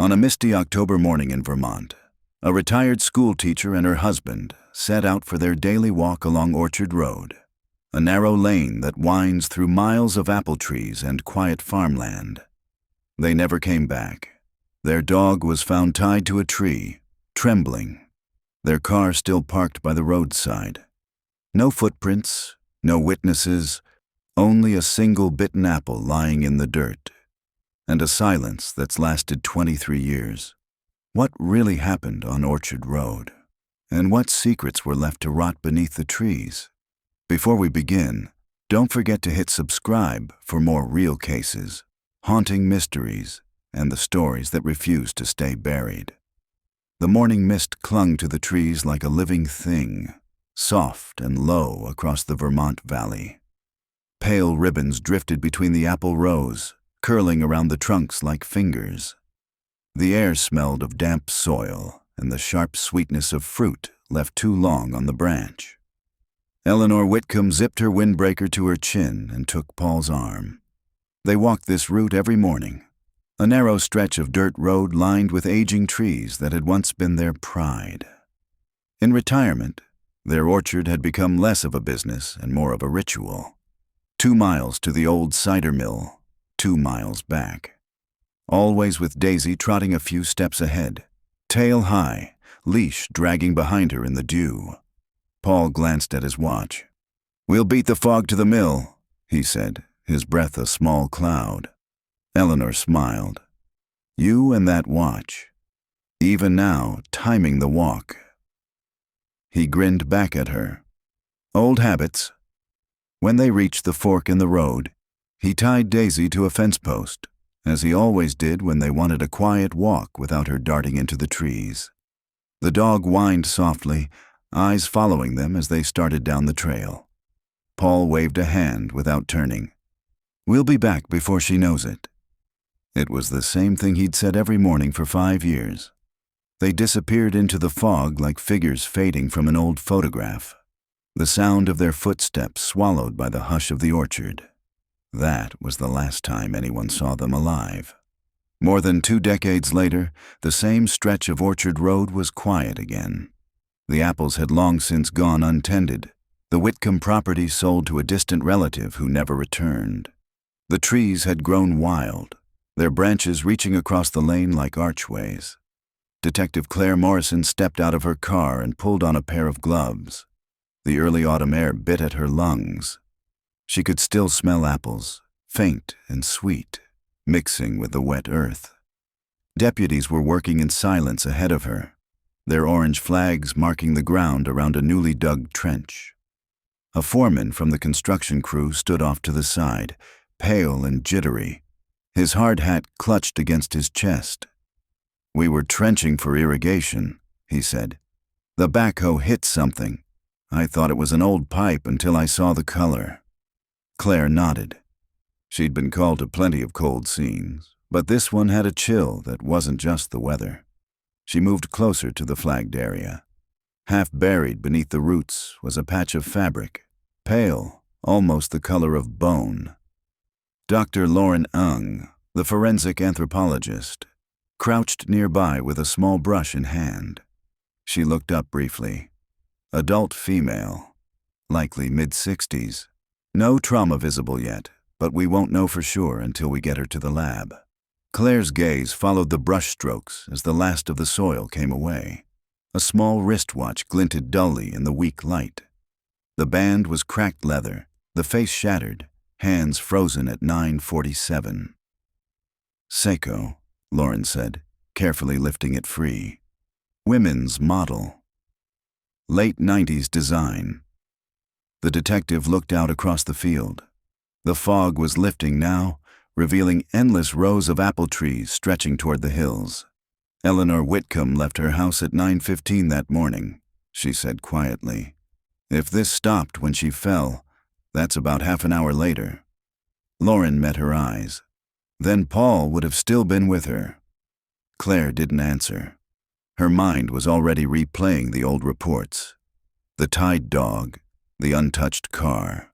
On a misty October morning in Vermont, a retired school teacher and her husband set out for their daily walk along Orchard Road, a narrow lane that winds through miles of apple trees and quiet farmland. They never came back. Their dog was found tied to a tree, trembling. Their car still parked by the roadside. No footprints, no witnesses, only a single bitten apple lying in the dirt, and a silence that's lasted 23 years. What really happened on Orchard Road? And what secrets were left to rot beneath the trees? Before we begin, don't forget to hit subscribe for more real cases, haunting mysteries, and the stories that refuse to stay buried. The morning mist clung to the trees like a living thing, soft and low across the Vermont valley. Pale ribbons drifted between the apple rows, curling around the trunks like fingers. The air smelled of damp soil, and the sharp sweetness of fruit left too long on the branch. Eleanor Whitcomb zipped her windbreaker to her chin and took Paul's arm. They walked this route every morning, a narrow stretch of dirt road lined with aging trees that had once been their pride. In retirement, their orchard had become less of a business and more of a ritual. 2 miles to the old cider mill, 2 miles back. Always with Daisy trotting a few steps ahead, tail high, leash dragging behind her in the dew. Paul glanced at his watch. "We'll beat the fog to the mill," he said, his breath a small cloud. Eleanor smiled. "You and that watch. Even now, timing the walk." He grinned back at her. "Old habits." When they reached the fork in the road, he tied Daisy to a fence post, as he always did when they wanted a quiet walk without her darting into the trees. The dog whined softly, eyes following them as they started down the trail. Paul waved a hand without turning. "We'll be back before she knows it." It was the same thing he'd said every morning for 5 years. They disappeared into the fog like figures fading from an old photograph, the sound of their footsteps swallowed by the hush of the orchard. That was the last time anyone saw them alive. More than 2 decades later, the same stretch of Orchard Road was quiet again. The apples had long since gone untended, the Whitcomb property sold to a distant relative who never returned. The trees had grown wild, their branches reaching across the lane like archways. Detective Claire Morrison stepped out of her car and pulled on a pair of gloves. The early autumn air bit at her lungs. She could still smell apples, faint and sweet, mixing with the wet earth. Deputies were working in silence ahead of her, their orange flags marking the ground around a newly dug trench. A foreman from the construction crew stood off to the side, pale and jittery, his hard hat clutched against his chest. "We were trenching for irrigation," he said. "The backhoe hit something. I thought it was an old pipe until I saw the color." Claire nodded. She'd been called to plenty of cold scenes, but this one had a chill that wasn't just the weather. She moved closer to the flagged area. Half buried beneath the roots was a patch of fabric, pale, almost the color of bone. Dr. Lauren Ung, the forensic anthropologist, crouched nearby with a small brush in hand. She looked up briefly. Adult female, likely mid-60s. No trauma visible yet, but we won't know for sure until we get her to the lab. Claire's gaze followed the brush strokes as the last of the soil came away. A small wristwatch glinted dully in the weak light. The band was cracked leather, the face shattered, hands frozen at 9:47. "Seiko," Lauren said, carefully lifting it free. "Women's model. Late 90s design." The detective looked out across the field. The fog was lifting now, revealing endless rows of apple trees stretching toward the hills. "Eleanor Whitcomb left her house at 9:15 that morning," she said quietly. "If this stopped when she fell, that's about half an hour later." Lauren met her eyes. "Then Paul would have still been with her." Claire didn't answer. Her mind was already replaying the old reports. The tied dog, the untouched car,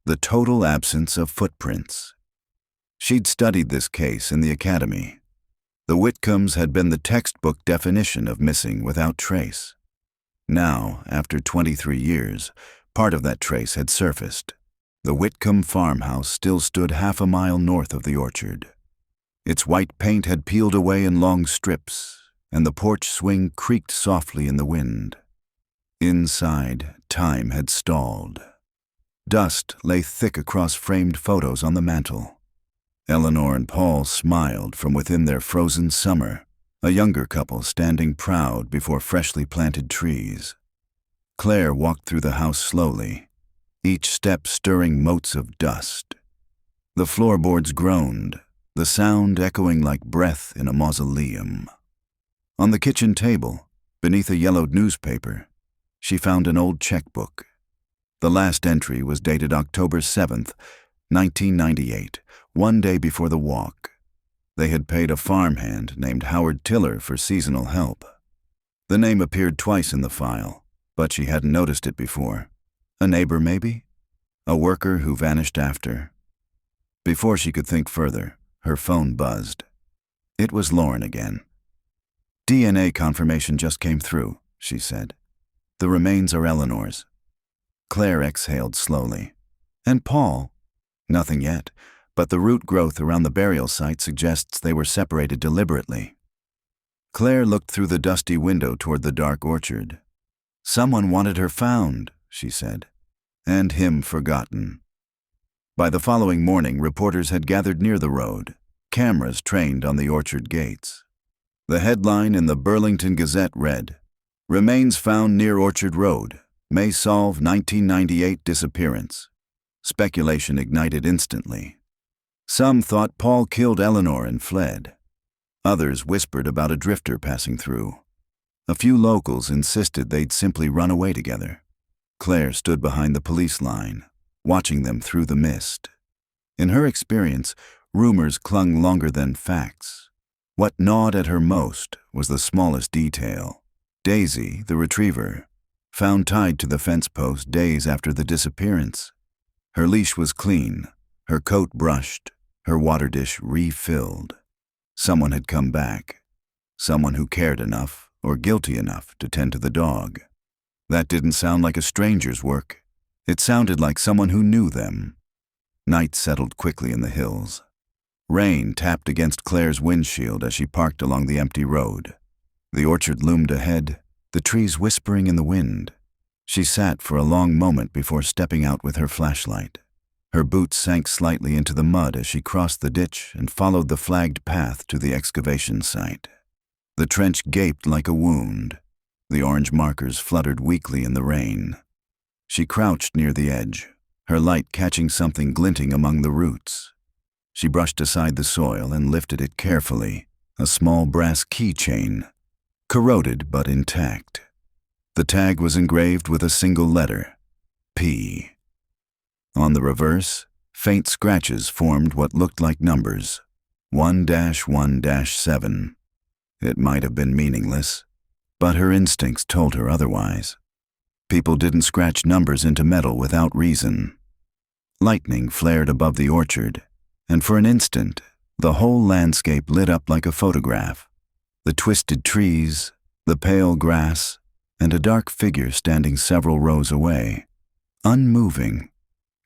the total absence of footprints. She'd studied this case in the academy. The Whitcombs had been the textbook definition of missing without trace. Now, after 23 years, part of that trace had surfaced. The Whitcomb farmhouse still stood half a mile north of the orchard. Its white paint had peeled away in long strips, and the porch swing creaked softly in the wind. Inside, time had stalled. Dust lay thick across framed photos on the mantel. Eleanor and Paul smiled from within their frozen summer, a younger couple standing proud before freshly planted trees. Claire walked through the house slowly, each step stirring motes of dust. The floorboards groaned, the sound echoing like breath in a mausoleum. On the kitchen table, beneath a yellowed newspaper, she found an old checkbook. The last entry was dated October 7th, 1998, one day before the walk. They had paid a farmhand named Howard Tiller for seasonal help. The name appeared twice in the file, but she hadn't noticed it before. A neighbor, maybe? A worker who vanished after. Before she could think further, her phone buzzed. It was Lauren again. DNA confirmation just came through, she said. The remains are Eleanor's. Claire exhaled slowly. And Paul? Nothing yet, but the root growth around the burial site suggests they were separated deliberately. Claire looked through the dusty window toward the dark orchard. Someone wanted her found, she said, and him forgotten. By the following morning, reporters had gathered near the road, cameras trained on the orchard gates. The headline in the Burlington Gazette read, "Remains found near Orchard Road. May solve 1998 disappearance." Speculation ignited instantly. Some thought Paul killed Eleanor and fled. Others whispered about a drifter passing through. A few locals insisted they'd simply run away together. Claire stood behind the police line, watching them through the mist. In her experience, rumors clung longer than facts. What gnawed at her most was the smallest detail. Daisy, the retriever, found tied to the fence post days after the disappearance. Her leash was clean, her coat brushed, her water dish refilled. Someone had come back. Someone who cared enough or guilty enough to tend to the dog. That didn't sound like a stranger's work. It sounded like someone who knew them. Night settled quickly in the hills. Rain tapped against Claire's windshield as she parked along the empty road. The orchard loomed ahead, the trees whispering in the wind. She sat for a long moment before stepping out with her flashlight. Her boots sank slightly into the mud as she crossed the ditch and followed the flagged path to the excavation site. The trench gaped like a wound. The orange markers fluttered weakly in the rain. She crouched near the edge, her light catching something glinting among the roots. She brushed aside the soil and lifted it carefully, a small brass keychain, corroded but intact. The tag was engraved with a single letter, P. On the reverse, faint scratches formed what looked like numbers, 1-1-7. It might have been meaningless, but her instincts told her otherwise. People didn't scratch numbers into metal without reason. Lightning flared above the orchard, and for an instant, the whole landscape lit up like a photograph. The twisted trees, the pale grass, and a dark figure standing several rows away. Unmoving,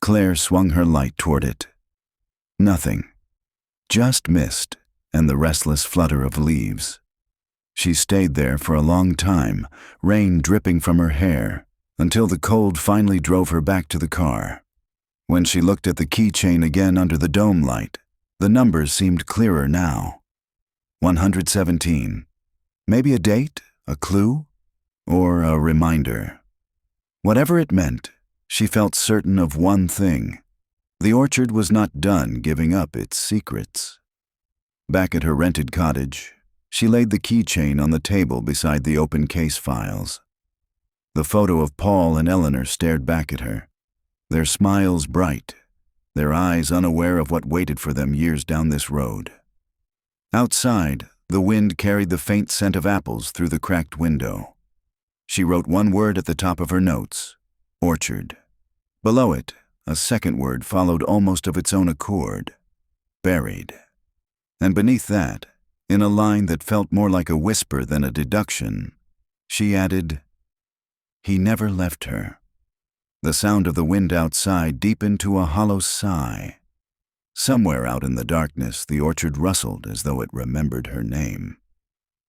Claire swung her light toward it. Nothing. Just mist and the restless flutter of leaves. She stayed there for a long time, rain dripping from her hair, until the cold finally drove her back to the car. When she looked at the keychain again under the dome light, the numbers seemed clearer now. 117. Maybe a date, a clue, or a reminder. Whatever it meant, she felt certain of one thing. The orchard was not done giving up its secrets. Back at her rented cottage, she laid the keychain on the table beside the open case files. The photo of Paul and Eleanor stared back at her, their smiles bright, their eyes unaware of what waited for them years down this road. Outside, the wind carried the faint scent of apples through the cracked window. She wrote one word at the top of her notes, orchard. Below it, a second word followed almost of its own accord, buried. And beneath that, In a line that felt more like a whisper than a deduction, she added, "He never left her." The sound of the wind outside deepened to a hollow sigh. Somewhere out in the darkness, the orchard rustled as though it remembered her name.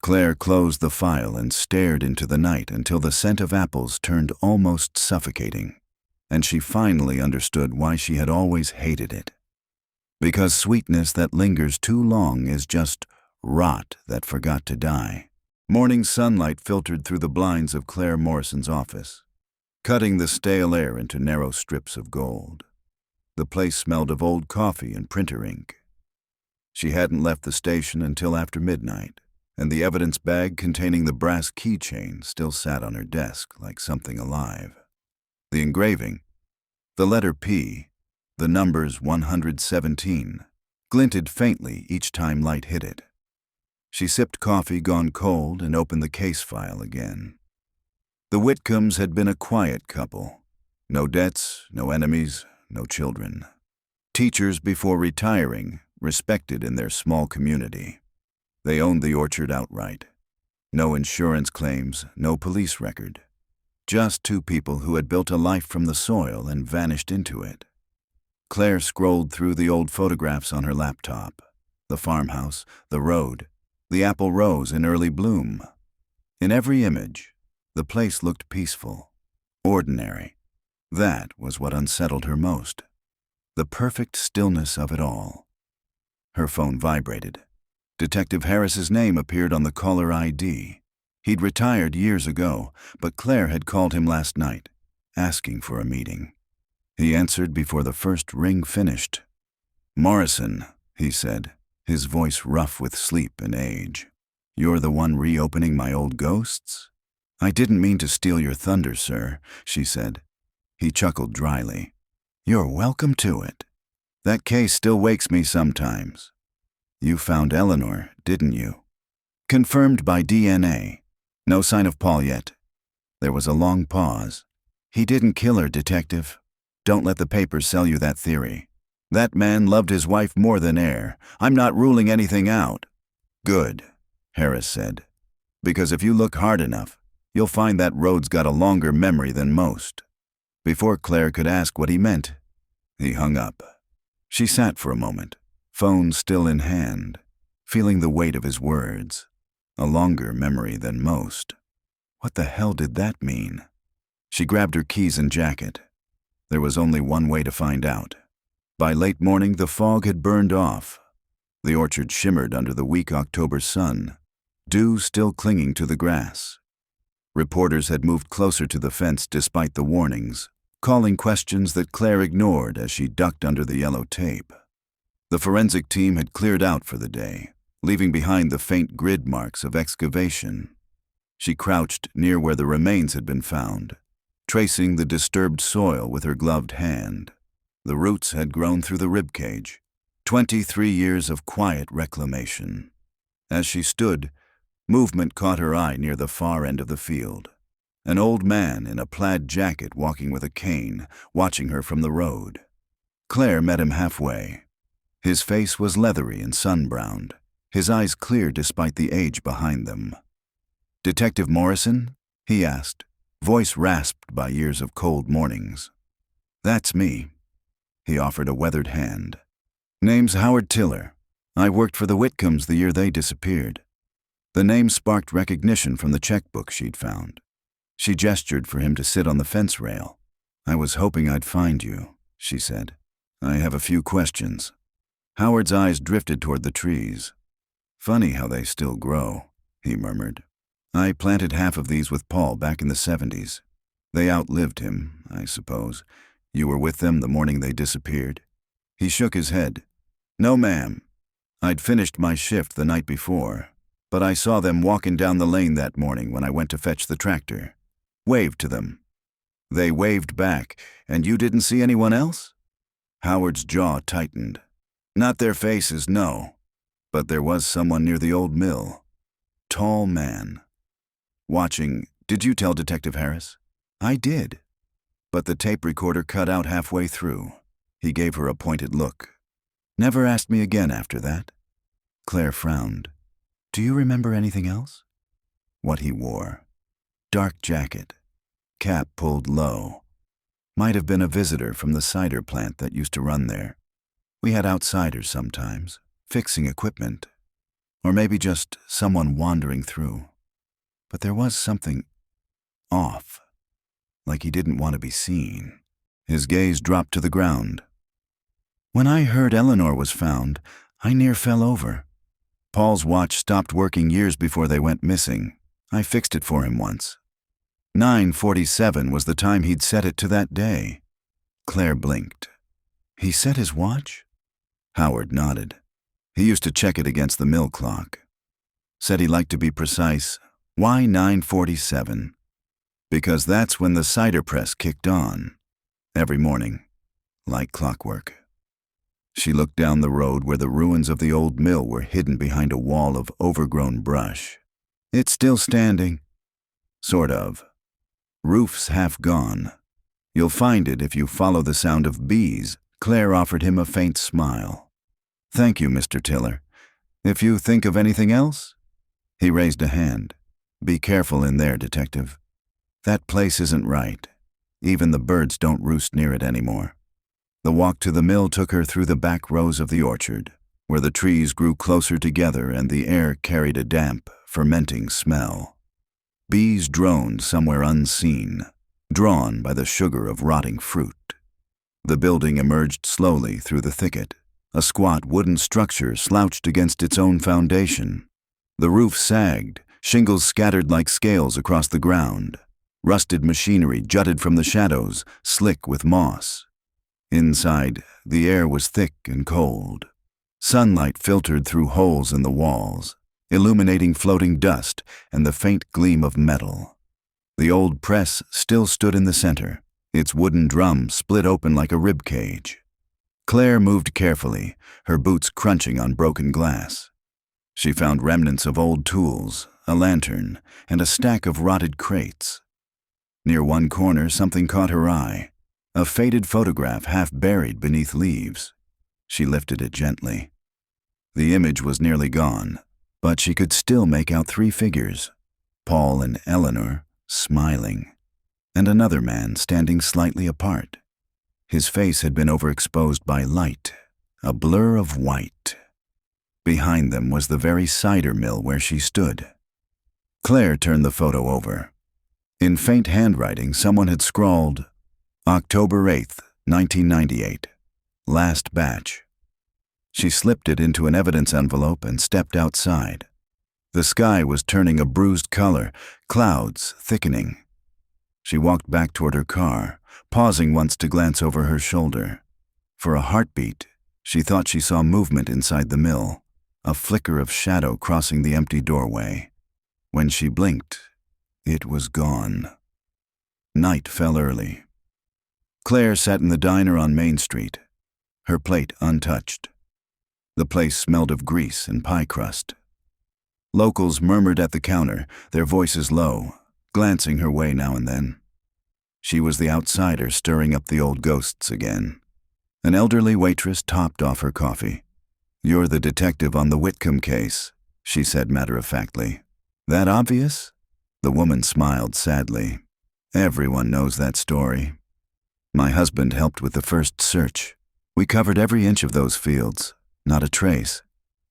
Claire closed the file and stared into the night until the scent of apples turned almost suffocating, and she finally understood why she had always hated it. Because sweetness that lingers too long is just rot that forgot to die. Morning sunlight filtered through the blinds of Claire Morrison's office, cutting the stale air into narrow strips of gold. The place smelled of old coffee and printer ink. She hadn't left the station until after midnight, and the evidence bag containing the brass keychain still sat on her desk like something alive. The engraving, the letter P, the numbers 117, glinted faintly each time light hit it. She sipped coffee gone cold and opened the case file again. The Whitcombs had been a quiet couple. No debts, no enemies, no children. Teachers before retiring, respected in their small community. They owned the orchard outright. No insurance claims, no police record. Just two people who had built a life from the soil and vanished into it. Claire scrolled through the old photographs on her laptop. The farmhouse, the road, the apple rose in early bloom. In every image, the place looked peaceful, ordinary. That was what unsettled her most. The perfect stillness of it all. Her phone vibrated. Detective Harris's name appeared on the caller ID. He'd retired years ago, but Claire had called him last night, asking for a meeting. He answered before the first ring finished. "Morrison," he said, his voice rough with sleep and age. "You're the one reopening my old ghosts?" "I didn't mean to steal your thunder, sir," she said. He chuckled dryly. "You're welcome to it. That case still wakes me sometimes. You found Eleanor, didn't you?" "Confirmed by DNA. No sign of Paul yet." There was a long pause. "He didn't kill her, Detective. Don't let the papers sell you that theory. That man loved his wife more than air. I'm not ruling anything out." "Good," Harris said. "Because if you look hard enough, you'll find that road's got a longer memory than most." Before Claire could ask what he meant, he hung up. She sat for a moment, phone still in hand, feeling the weight of his words. A longer memory than most. What the hell did that mean? She grabbed her keys and jacket. There was only one way to find out. By late morning, the fog had burned off. The orchard shimmered under the weak October sun, dew still clinging to the grass. Reporters had moved closer to the fence despite the warnings, calling questions that Claire ignored as she ducked under the yellow tape. The forensic team had cleared out for the day, leaving behind the faint grid marks of excavation. She crouched near where the remains had been found, tracing the disturbed soil with her gloved hand. The roots had grown through the ribcage. 23 years of quiet reclamation. As she stood, movement caught her eye near the far end of the field. An old man in a plaid jacket walking with a cane, watching her from the road. Claire met him halfway. His face was leathery and sun-browned, his eyes clear despite the age behind them. "Detective Morrison?" he asked, voice rasped by years of cold mornings. "That's me." He offered a weathered hand. "Name's Howard Tiller. I worked for the Whitcombs the year they disappeared." The name sparked recognition from the checkbook she'd found. She gestured for him to sit on the fence rail. "I was hoping I'd find you," she said. "I have a few questions." Howard's eyes drifted toward the trees. "Funny how they still grow," he murmured. "I planted half of these with Paul back in the 70s. They outlived him, I suppose. You were with them the morning they disappeared?" He shook his head. "No, ma'am. I'd finished my shift the night before, but I saw them walking down the lane that morning when I went to fetch the tractor. Waved to them. They waved back, and you didn't see anyone else?" Howard's jaw tightened. "Not their faces, no. But there was someone near the old mill. Tall man. Watching, did you tell Detective Harris?" "I did." But the tape recorder cut out halfway through. He gave her a pointed look. "Never asked me again after that." Claire frowned. Do you remember anything else? What he wore. Dark jacket. Cap pulled low. Might have been a visitor from the cider plant that used to run there. We had outsiders sometimes, fixing equipment. Or maybe just someone wandering through. But there was something off, like he didn't want to be seen. His gaze dropped to the ground. When I heard Eleanor was found, I near fell over. Paul's watch stopped working years before they went missing. I fixed it for him once. 9:47 was the time he'd set it to that day. Claire blinked. He set his watch? Howard nodded. He used to check it against the mill clock. Said he liked to be precise. Why 9:47? Because that's when the cider press kicked on. Every morning, like clockwork. She looked down the road where the ruins of the old mill were hidden behind a wall of overgrown brush. It's still standing. Sort of. Roof's half gone. You'll find it if you follow the sound of bees. Claire offered him a faint smile. Thank you, Mr. Tiller. If you think of anything else? He raised a hand. Be careful in there, Detective. That place isn't right. Even the birds don't roost near it anymore. The walk to the mill took her through the back rows of the orchard, where the trees grew closer together and the air carried a damp, fermenting smell. Bees droned somewhere unseen, drawn by the sugar of rotting fruit. The building emerged slowly through the thicket. A squat wooden structure slouched against its own foundation. The roof sagged, shingles scattered like scales across the ground. Rusted machinery jutted from the shadows, slick with moss. Inside, the air was thick and cold. Sunlight filtered through holes in the walls, illuminating floating dust and the faint gleam of metal. The old press still stood in the center, its wooden drum split open like a rib cage. Claire moved carefully, her boots crunching on broken glass. She found remnants of old tools, a lantern, and a stack of rotted crates. Near one corner, something caught her eye. A faded photograph half buried beneath leaves. She lifted it gently. The image was nearly gone, but she could still make out three figures. Paul and Eleanor, smiling, and another man standing slightly apart. His face had been overexposed by light, a blur of white. Behind them was the very cider mill where she stood. Claire turned the photo over. In faint handwriting, someone had scrawled, October 8th, 1998. Last batch. She slipped it into an evidence envelope and stepped outside. The sky was turning a bruised color, clouds thickening. She walked back toward her car, pausing once to glance over her shoulder. For a heartbeat, she thought she saw movement inside the mill, a flicker of shadow crossing the empty doorway. When she blinked, it was gone. Night fell early. Claire sat in the diner on Main Street, her plate untouched. The place smelled of grease and pie crust. Locals murmured at the counter, their voices low, glancing her way now and then. She was the outsider stirring up the old ghosts again. An elderly waitress topped off her coffee. You're the detective on the Whitcomb case, she said matter-of-factly. That obvious? The woman smiled sadly. Everyone knows that story. My husband helped with the first search. We covered every inch of those fields, not a trace.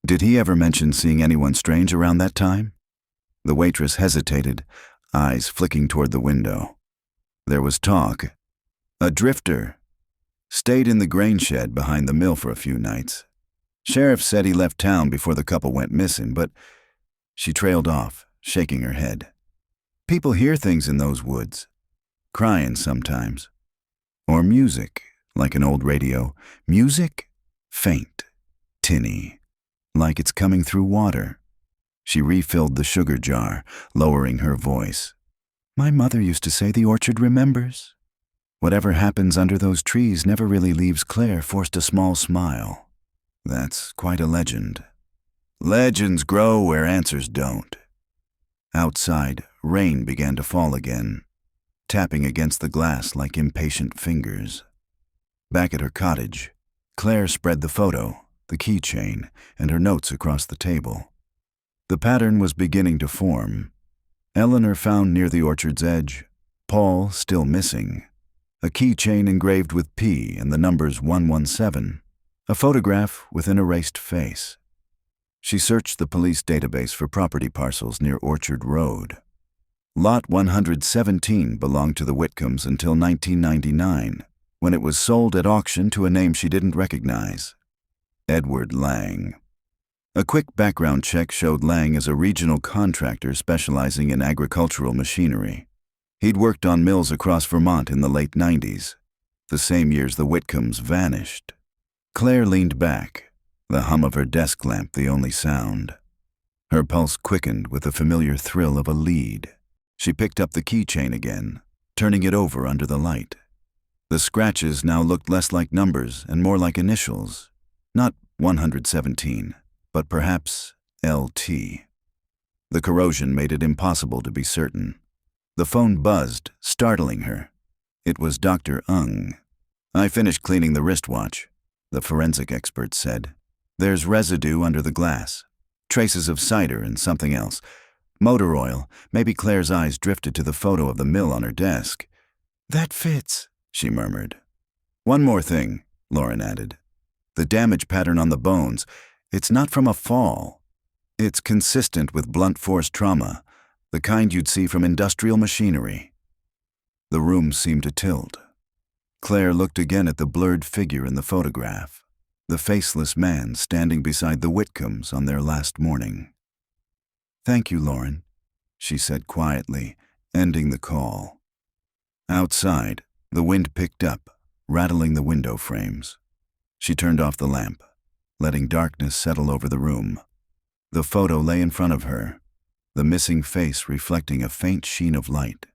Did he ever mention seeing anyone strange around that time? The waitress hesitated, eyes flicking toward the window. There was talk. A drifter. Stayed in the grain shed behind the mill for a few nights. Sheriff said he left town before the couple went missing, but she trailed off, shaking her head. People hear things in those woods. Crying sometimes. Or music, like an old radio. Music? Faint. Tinny. Like it's coming through water. She refilled the sugar jar, lowering her voice. My mother used to say the orchard remembers. Whatever happens under those trees never really leaves. Claire forced a small smile. That's quite a legend. Legends grow where answers don't. Outside, rain began to fall again, tapping against the glass like impatient fingers. Back at her cottage, Claire spread the photo, the keychain, and her notes across the table. The pattern was beginning to form. Eleanor found near the orchard's edge, Paul still missing, a keychain engraved with P and the numbers 117, a photograph with an erased face. She searched the police database for property parcels near Orchard Road. Lot 117 belonged to the Whitcombs until 1999, when it was sold at auction to a name she didn't recognize, Edward Lang. A quick background check showed Lang as a regional contractor specializing in agricultural machinery. He'd worked on mills across Vermont in the late 90s, the same years the Whitcombs vanished. Claire leaned back, the hum of her desk lamp the only sound. Her pulse quickened with the familiar thrill of a lead. She picked up the keychain again, turning it over under the light. The scratches now looked less like numbers and more like initials. Not 117, but perhaps LT. The corrosion made it impossible to be certain. The phone buzzed, startling her. It was Dr. Ung. "I finished cleaning the wristwatch," the forensic expert said. "There's residue under the glass. Traces of cider and something else. Motor oil. Maybe Claire's eyes drifted to the photo of the mill on her desk." "That fits," she murmured. "One more thing," Lauren added. "The damage pattern on the bones, it's not from a fall. It's consistent with blunt force trauma, the kind you'd see from industrial machinery." The room seemed to tilt. Claire looked again at the blurred figure in the photograph, the faceless man standing beside the Whitcombs on their last morning. "Thank you, Lauren," she said quietly, ending the call. Outside, the wind picked up, rattling the window frames. She turned off the lamp, letting darkness settle over the room. The photo lay in front of her, the missing face reflecting a faint sheen of light,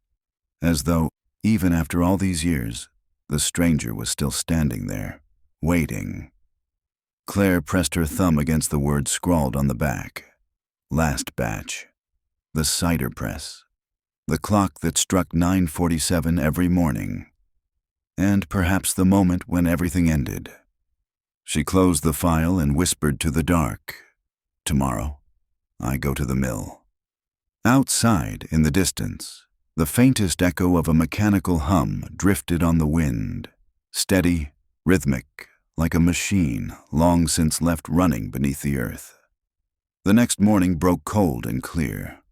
as though, even after all these years, the stranger was still standing there, waiting. Claire pressed her thumb against the words scrawled on the back. Last batch. The cider press. The clock that struck 9:47 every morning. And perhaps the moment when everything ended. She closed the file and whispered to the dark, "Tomorrow, I go to the mill." Outside, in the distance, the faintest echo of a mechanical hum drifted on the wind, steady, rhythmic, like a machine long since left running beneath the earth. The next morning broke cold and clear.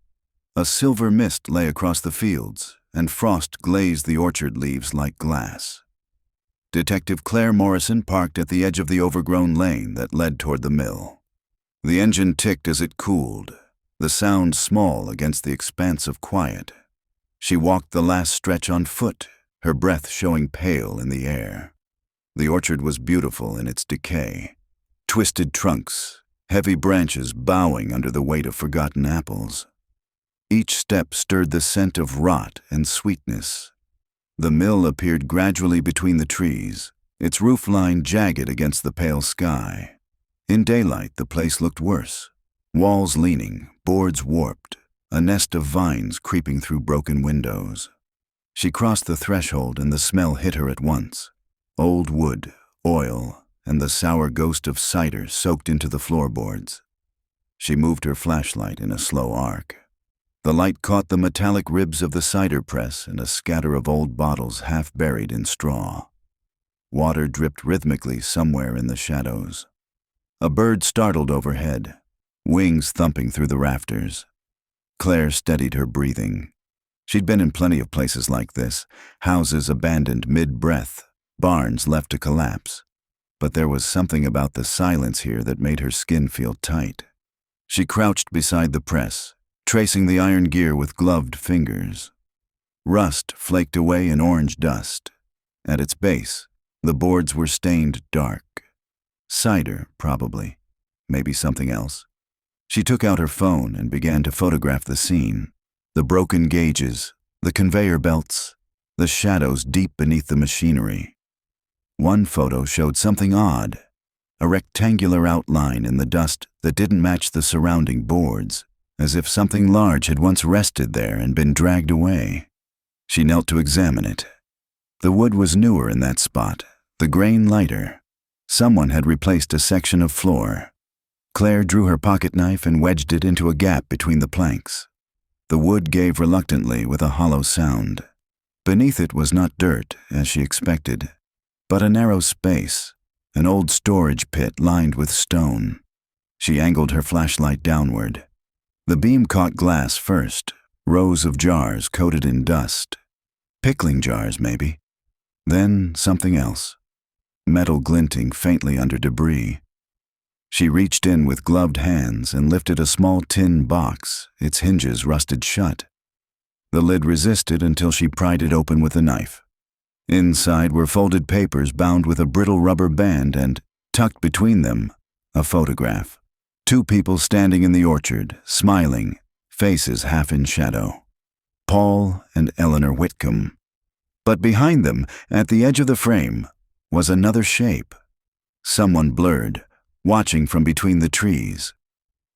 A silver mist lay across the fields, and frost glazed the orchard leaves like glass. Detective Claire Morrison parked at the edge of the overgrown lane that led toward the mill. The engine ticked as it cooled, the sound small against the expanse of quiet. She walked the last stretch on foot, her breath showing pale in the air. The orchard was beautiful in its decay. Twisted trunks, heavy branches bowing under the weight of forgotten apples. Each step stirred the scent of rot and sweetness. The mill appeared gradually between the trees, its roofline jagged against the pale sky. In daylight, the place looked worse. Walls leaning, boards warped, a nest of vines creeping through broken windows. She crossed the threshold and the smell hit her at once. Old wood, oil, and the sour ghost of cider soaked into the floorboards. She moved her flashlight in a slow arc. The light caught the metallic ribs of the cider press and a scatter of old bottles half buried in straw. Water dripped rhythmically somewhere in the shadows. A bird startled overhead, wings thumping through the rafters. Claire steadied her breathing. She'd been in plenty of places like this, houses abandoned mid-breath, barns left to collapse. But there was something about the silence here that made her skin feel tight. She crouched beside the press, tracing the iron gear with gloved fingers. Rust flaked away in orange dust. At its base, the boards were stained dark. Cider, probably. Maybe something else. She took out her phone and began to photograph the scene. The broken gauges, the conveyor belts, the shadows deep beneath the machinery. One photo showed something odd, a rectangular outline in the dust that didn't match the surrounding boards, as if something large had once rested there and been dragged away. She knelt to examine it. The wood was newer in that spot, the grain lighter. Someone had replaced a section of floor. Claire drew her pocket knife and wedged it into a gap between the planks. The wood gave reluctantly with a hollow sound. Beneath it was not dirt, as she expected, but a narrow space, an old storage pit lined with stone. She angled her flashlight downward. The beam caught glass first, rows of jars coated in dust. Pickling jars, maybe. Then something else. Metal glinting faintly under debris. She reached in with gloved hands and lifted a small tin box, its hinges rusted shut. The lid resisted until she pried it open with a knife. Inside were folded papers bound with a brittle rubber band and, tucked between them, a photograph. 2 people standing in the orchard, smiling, faces half in shadow. Paul and Eleanor Whitcomb. But behind them, at the edge of the frame, was another shape. Someone blurred, watching from between the trees.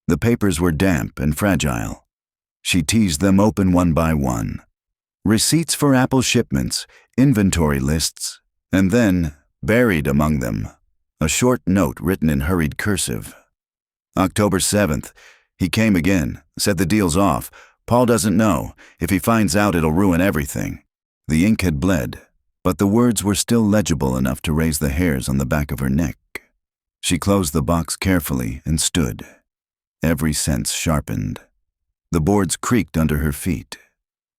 The papers were damp and fragile. She teased them open one by one. Receipts for apple shipments, inventory lists, and then, buried among them, a short note written in hurried cursive. October 7th. He came again, said the deal's off. Paul doesn't know. If he finds out, it'll ruin everything. The ink had bled, but the words were still legible enough to raise the hairs on the back of her neck. She closed the box carefully and stood. Every sense sharpened. The boards creaked under her feet.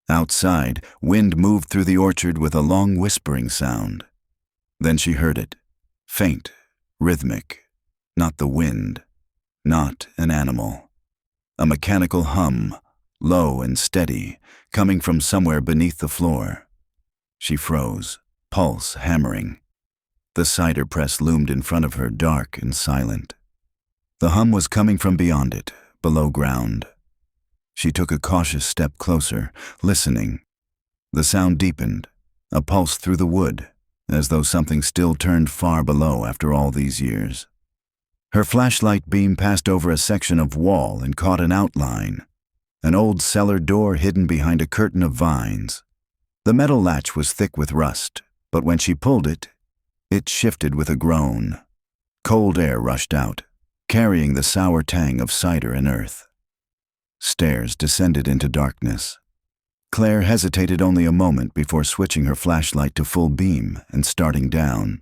Outside, wind moved through the orchard with a long whispering sound. Then she heard it. Faint, rhythmic. Not the wind. Not an animal. A mechanical hum, low and steady, coming from somewhere beneath the floor. She froze, pulse hammering. The cider press loomed in front of her, dark and silent. The hum was coming from beyond it, below ground. She took a cautious step closer, listening. The sound deepened, a pulse through the wood, as though something still turned far below after all these years. Her flashlight beam passed over a section of wall and caught an outline, an old cellar door hidden behind a curtain of vines. The metal latch was thick with rust, but when she pulled it, it shifted with a groan. Cold air rushed out, carrying the sour tang of cider and earth. Stairs descended into darkness. Claire hesitated only a moment before switching her flashlight to full beam and starting down.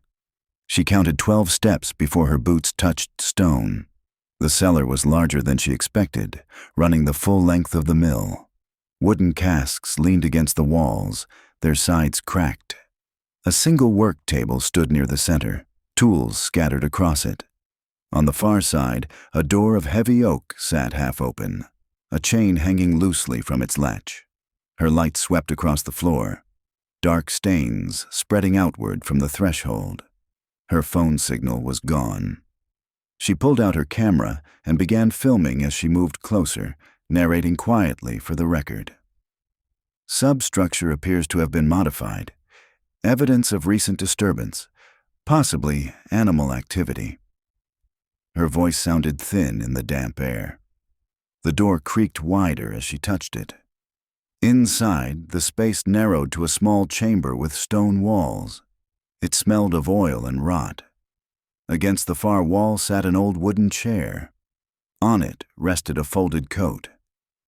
She counted 12 steps before her boots touched stone. The cellar was larger than she expected, running the full length of the mill. Wooden casks leaned against the walls, their sides cracked. A single work table stood near the center, tools scattered across it. On the far side, a door of heavy oak sat half open, a chain hanging loosely from its latch. Her light swept across the floor, dark stains spreading outward from the threshold. Her phone signal was gone. She pulled out her camera and began filming as she moved closer, narrating quietly for the record. Substructure appears to have been modified. Evidence of recent disturbance, possibly animal activity. Her voice sounded thin in the damp air. The door creaked wider as she touched it. Inside, the space narrowed to a small chamber with stone walls. It smelled of oil and rot. Against the far wall sat an old wooden chair. On it rested a folded coat.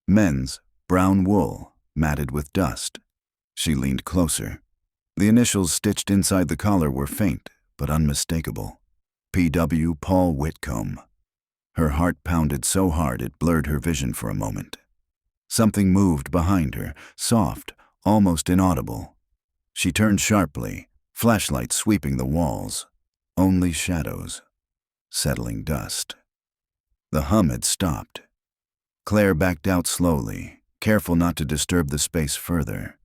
Men's, brown wool, matted with dust. She leaned closer. The initials stitched inside the collar were faint, but unmistakable. P.W. Paul Whitcomb. Her heart pounded so hard it blurred her vision for a moment. Something moved behind her, soft, almost inaudible. She turned sharply, flashlight sweeping the walls. Only shadows. Settling dust. The hum had stopped. Claire backed out slowly, careful not to disturb the space further.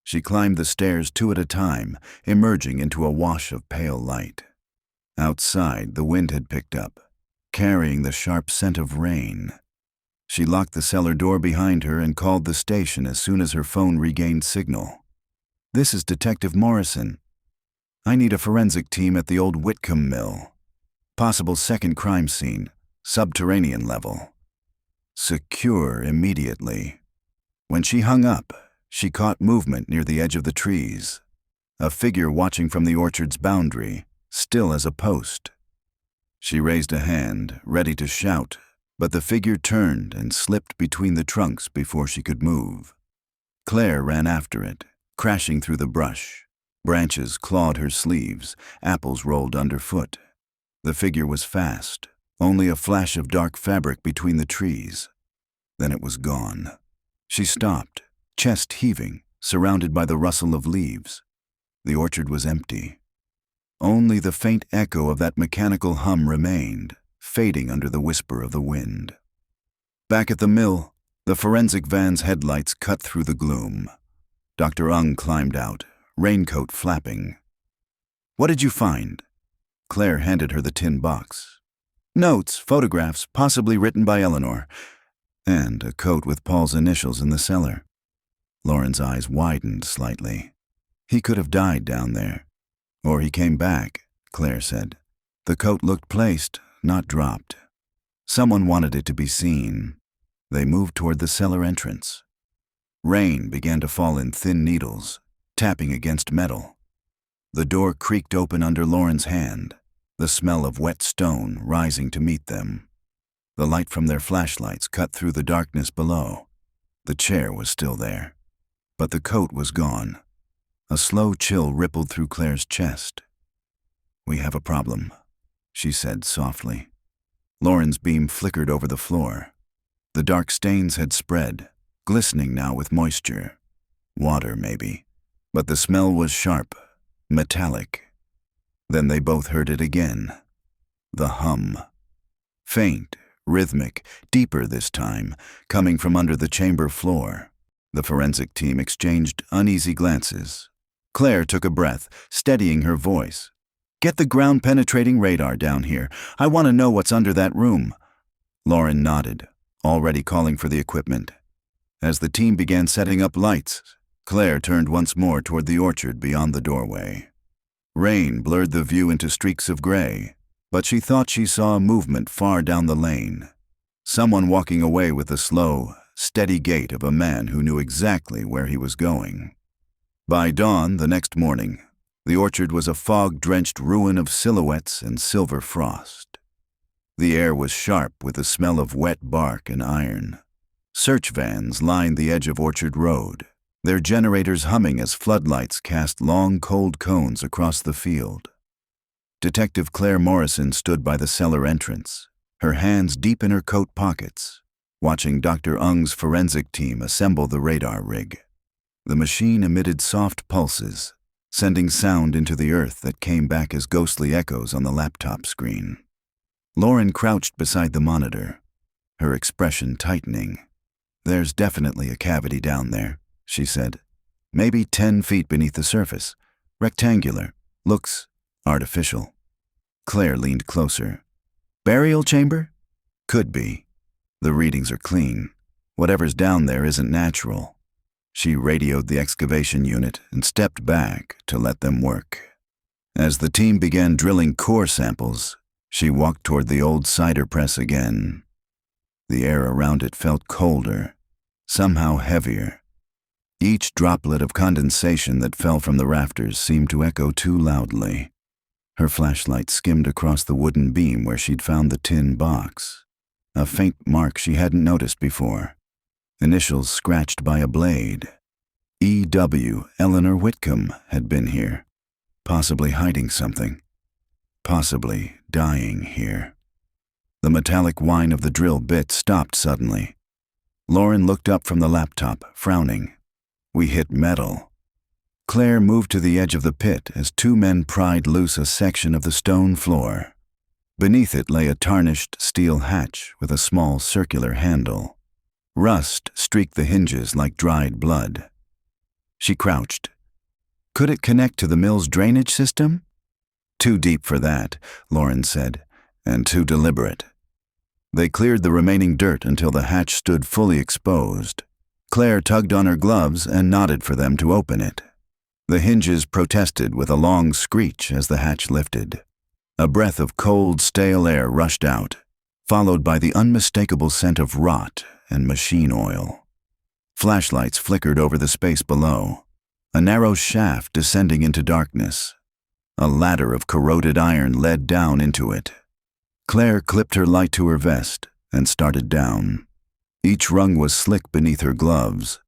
She climbed the stairs 2 at a time, emerging into a wash of pale light. Outside, the wind had picked up, carrying the sharp scent of rain. She locked the cellar door behind her and called the station as soon as her phone regained signal. "This is Detective Morrison. I need a forensic team at the old Whitcomb mill. Possible second crime scene, subterranean level. Secure immediately." When she hung up, she caught movement near the edge of the trees. A figure watching from the orchard's boundary, still as a post. She raised a hand, ready to shout, but the figure turned and slipped between the trunks before she could move. Claire ran after it, crashing through the brush. Branches clawed her sleeves, apples rolled underfoot. The figure was fast, only a flash of dark fabric between the trees. Then it was gone. She stopped, chest heaving, surrounded by the rustle of leaves. The orchard was empty. Only the faint echo of that mechanical hum remained, fading under the whisper of the wind. Back at the mill, the forensic van's headlights cut through the gloom. Dr. Ung climbed out, raincoat flapping. "What did you find?" Claire handed her the tin box. "Notes, photographs, possibly written by Eleanor, and a coat with Paul's initials in the cellar." Lauren's eyes widened slightly. He could have died down there. Or he came back, Claire said. The coat looked placed, not dropped. Someone wanted it to be seen. They moved toward the cellar entrance. Rain began to fall in thin needles, tapping against metal. The door creaked open under Lauren's hand, the smell of wet stone rising to meet them. The light from their flashlights cut through the darkness below. The chair was still there, but the coat was gone. A slow chill rippled through Claire's chest. "We have a problem," she said softly. Lauren's beam flickered over the floor. The dark stains had spread, glistening now with moisture. Water, maybe. But the smell was sharp, metallic. Then they both heard it again. The hum. Faint, rhythmic, deeper this time, coming from under the chamber floor. The forensic team exchanged uneasy glances. Claire took a breath, steadying her voice. "Get the ground-penetrating radar down here. I want to know what's under that room." Lauren nodded, already calling for the equipment. As the team began setting up lights, Claire turned once more toward the orchard beyond the doorway. Rain blurred the view into streaks of gray, but she thought she saw a movement far down the lane. Someone walking away with the slow, steady gait of a man who knew exactly where he was going. By dawn the next morning, the orchard was a fog-drenched ruin of silhouettes and silver frost. The air was sharp with the smell of wet bark and iron. Search vans lined the edge of Orchard Road, their generators humming as floodlights cast long, cold cones across the field. Detective Claire Morrison stood by the cellar entrance, her hands deep in her coat pockets, watching Dr. Ung's forensic team assemble the radar rig. The machine emitted soft pulses, sending sound into the earth that came back as ghostly echoes on the laptop screen. Lauren crouched beside the monitor, her expression tightening. "There's definitely a cavity down there," she said. "Maybe 10 feet beneath the surface. Rectangular. Looks artificial." Claire leaned closer. "Burial chamber?" "Could be. The readings are clean. Whatever's down there isn't natural." She radioed the excavation unit and stepped back to let them work. As the team began drilling core samples, she walked toward the old cider press again. The air around it felt colder, somehow heavier. Each droplet of condensation that fell from the rafters seemed to echo too loudly. Her flashlight skimmed across the wooden beam where she'd found the tin box. A faint mark she hadn't noticed before. Initials scratched by a blade. E.W. Eleanor Whitcomb had been here, possibly hiding something, possibly dying here. The metallic whine of the drill bit stopped suddenly. Lauren looked up from the laptop, frowning. "We hit metal." Claire moved to the edge of the pit as 2 men pried loose a section of the stone floor. Beneath it lay a tarnished steel hatch with a small circular handle. Rust streaked the hinges like dried blood. She crouched. Could it connect to the mill's drainage system? "Too deep for that," Lauren said, "and too deliberate." They cleared the remaining dirt until the hatch stood fully exposed. Claire tugged on her gloves and nodded for them to open it. The hinges protested with a long screech as the hatch lifted. A breath of cold, stale air rushed out, followed by the unmistakable scent of rot and machine oil. Flashlights flickered over the space below, a narrow shaft descending into darkness. A ladder of corroded iron led down into it. Claire clipped her light to her vest and started down. Each rung was slick beneath her gloves.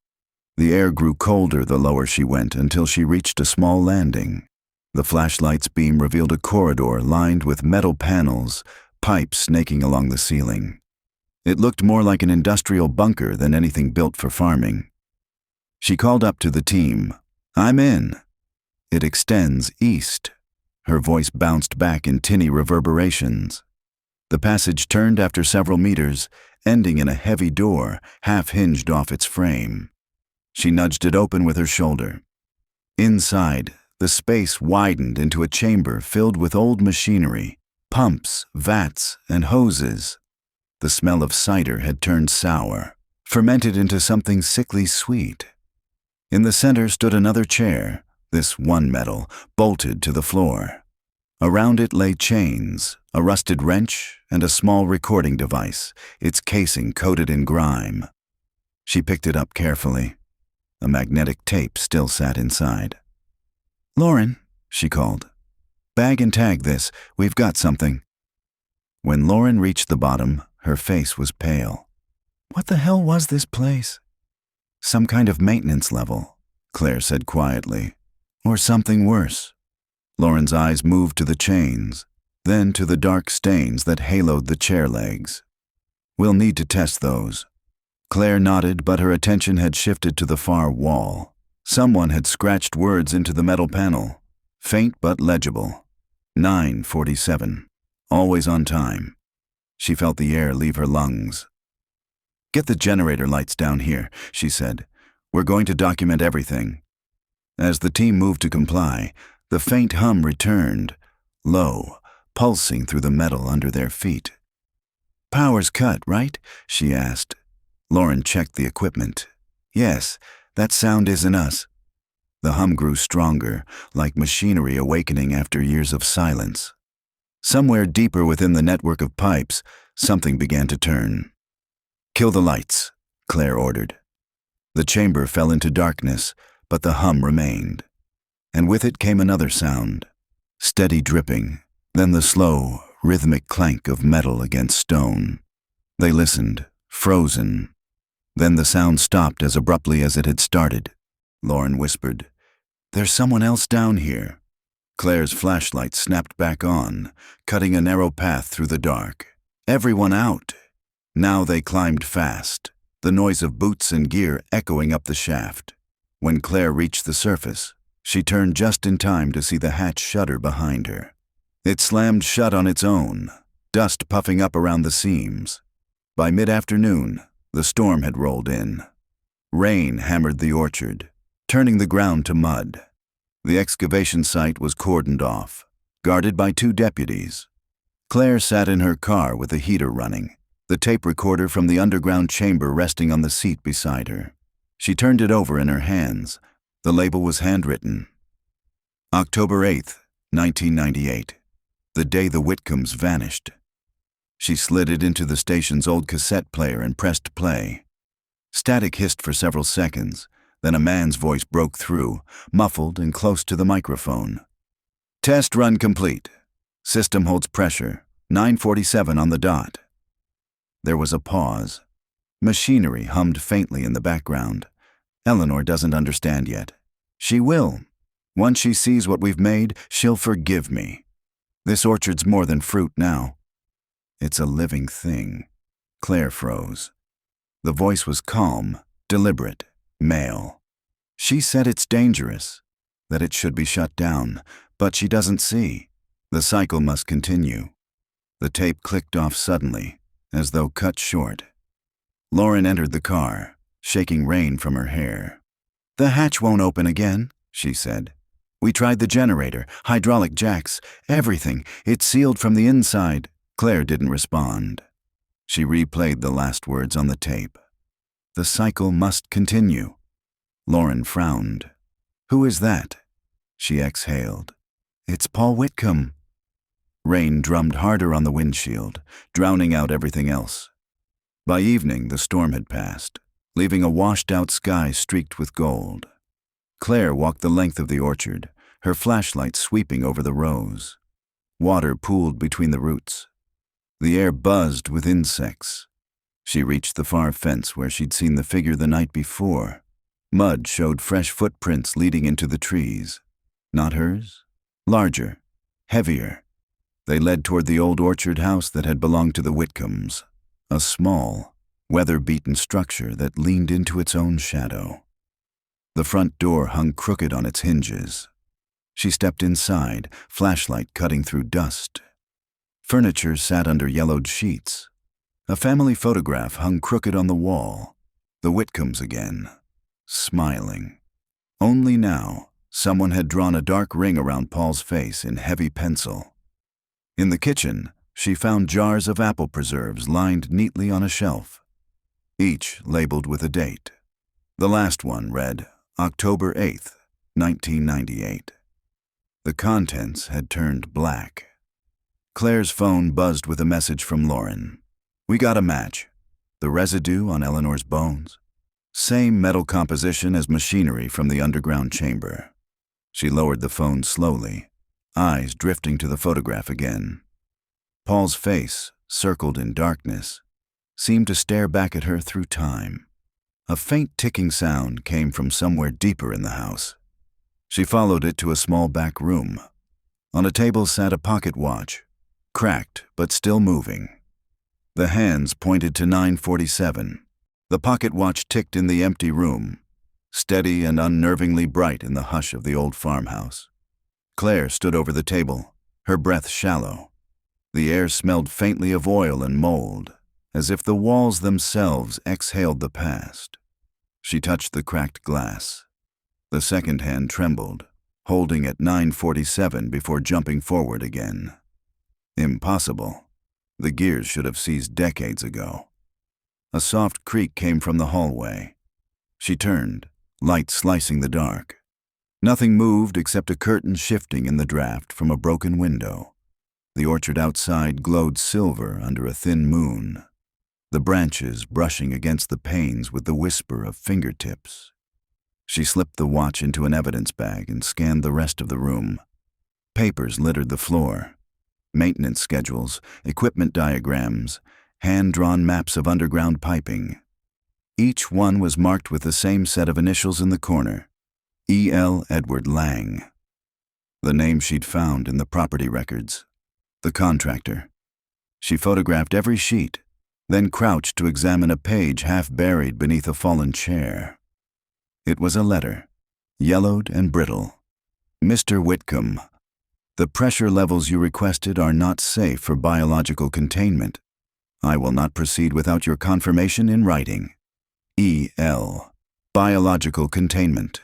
The air grew colder the lower she went until she reached a small landing. The flashlight's beam revealed a corridor lined with metal panels, pipes snaking along the ceiling. It looked more like an industrial bunker than anything built for farming. She called up to the team. "I'm in." "It extends east." Her voice bounced back in tinny reverberations. The passage turned after several meters, ending in a heavy door, half-hinged off its frame. She nudged it open with her shoulder. Inside, the space widened into a chamber filled with old machinery, pumps, vats, and hoses. The smell of cider had turned sour, fermented into something sickly sweet. In the center stood another chair, this one metal, bolted to the floor. Around it lay chains, a rusted wrench, and a small recording device, its casing coated in grime. She picked it up carefully. A magnetic tape still sat inside. "Lauren," she called. "Bag and tag this. We've got something." When Lauren reached the bottom, her face was pale. "What the hell was this place?" "Some kind of maintenance level," Claire said quietly. "Or something worse." Lauren's eyes moved to the chains, then to the dark stains that haloed the chair legs. "We'll need to test those." Claire nodded, but her attention had shifted to the far wall. Someone had scratched words into the metal panel, faint but legible. 9:47. Always on time. She felt the air leave her lungs. "Get the generator lights down here," she said. "We're going to document everything." As the team moved to comply, the faint hum returned, low, pulsing through the metal under their feet. "Power's cut, right?" she asked. Lauren checked the equipment. "Yes, that sound isn't us." The hum grew stronger, like machinery awakening after years of silence. Somewhere deeper within the network of pipes, something began to turn. "Kill the lights," Claire ordered. The chamber fell into darkness, but the hum remained. And with it came another sound, steady dripping, then the slow, rhythmic clank of metal against stone. They listened, frozen. Then the sound stopped as abruptly as it had started. Lauren whispered, "There's someone else down here." Claire's flashlight snapped back on, cutting a narrow path through the dark. Everyone out. Now they climbed fast, the noise of boots and gear echoing up the shaft. When Claire reached the surface, she turned just in time to see the hatch shudder behind her. It slammed shut on its own, dust puffing up around the seams. By mid-afternoon, the storm had rolled in. Rain hammered the orchard, turning the ground to mud. The excavation site was cordoned off, guarded by 2 deputies. Claire sat in her car with the heater running, the tape recorder from the underground chamber resting on the seat beside her. She turned it over in her hands. The label was handwritten. October 8th, 1998, the day the Whitcombs vanished. She slid it into the station's old cassette player and pressed play. Static hissed for several seconds, then a man's voice broke through, muffled and close to the microphone. "Test run complete. System holds pressure. 9:47 on the dot." There was a pause. Machinery hummed faintly in the background. "Eleanor doesn't understand yet. She will. Once she sees what we've made, she'll forgive me. This orchard's more than fruit now. It's a living thing." Claire froze. The voice was calm, deliberate, male. "She said it's dangerous, that it should be shut down, but she doesn't see. The cycle must continue." The tape clicked off suddenly, as though cut short. Lauren entered the car, shaking rain from her hair. "The hatch won't open again," she said. "We tried the generator, hydraulic jacks, everything. It's sealed from the inside." Claire didn't respond. She replayed the last words on the tape. "The cycle must continue." Lauren frowned. "Who is that?" She exhaled. "It's Paul Whitcomb." Rain drummed harder on the windshield, drowning out everything else. By evening, the storm had passed, leaving a washed-out sky streaked with gold. Claire walked the length of the orchard, her flashlight sweeping over the rows. Water pooled between the roots. The air buzzed with insects. She reached the far fence where she'd seen the figure the night before. Mud showed fresh footprints leading into the trees. Not hers. Larger. Heavier. They led toward the old orchard house that had belonged to the Whitcombs. A small, weather-beaten structure that leaned into its own shadow. The front door hung crooked on its hinges. She stepped inside, flashlight cutting through dust. Furniture sat under yellowed sheets. A family photograph hung crooked on the wall. The Whitcombs again, smiling. Only now, someone had drawn a dark ring around Paul's face in heavy pencil. In the kitchen, she found jars of apple preserves lined neatly on a shelf, each labeled with a date. The last one read, October 8th, 1998. The contents had turned black. Claire's phone buzzed with a message from Lauren. "We got a match. The residue on Eleanor's bones. Same metal composition as machinery from the underground chamber." She lowered the phone slowly, eyes drifting to the photograph again. Paul's face, circled in darkness, seemed to stare back at her through time. A faint ticking sound came from somewhere deeper in the house. She followed it to a small back room. On a table sat a pocket watch, cracked but still moving. The hands pointed to 9:47. The pocket watch ticked in the empty room, steady and unnervingly bright in the hush of the old farmhouse. Claire stood over the table, her breath shallow. The air smelled faintly of oil and mold, as if the walls themselves exhaled the past. She touched the cracked glass. The second hand trembled, holding at 9:47 before jumping forward again. Impossible. The gears should have seized decades ago. A soft creak came from the hallway. She turned, light slicing the dark. Nothing moved except a curtain shifting in the draft from a broken window. The orchard outside glowed silver under a thin moon, the branches brushing against the panes with the whisper of fingertips. She slipped the watch into an evidence bag and scanned the rest of the room. Papers littered the floor. Maintenance schedules, equipment diagrams, hand-drawn maps of underground piping. Each one was marked with the same set of initials in the corner, E.L. Edward Lang. The name she'd found in the property records. The contractor. She photographed every sheet, then crouched to examine a page half buried beneath a fallen chair. It was a letter, yellowed and brittle. "Mr. Whitcomb, the pressure levels you requested are not safe for biological containment. I will not proceed without your confirmation in writing. E.L. Biological containment."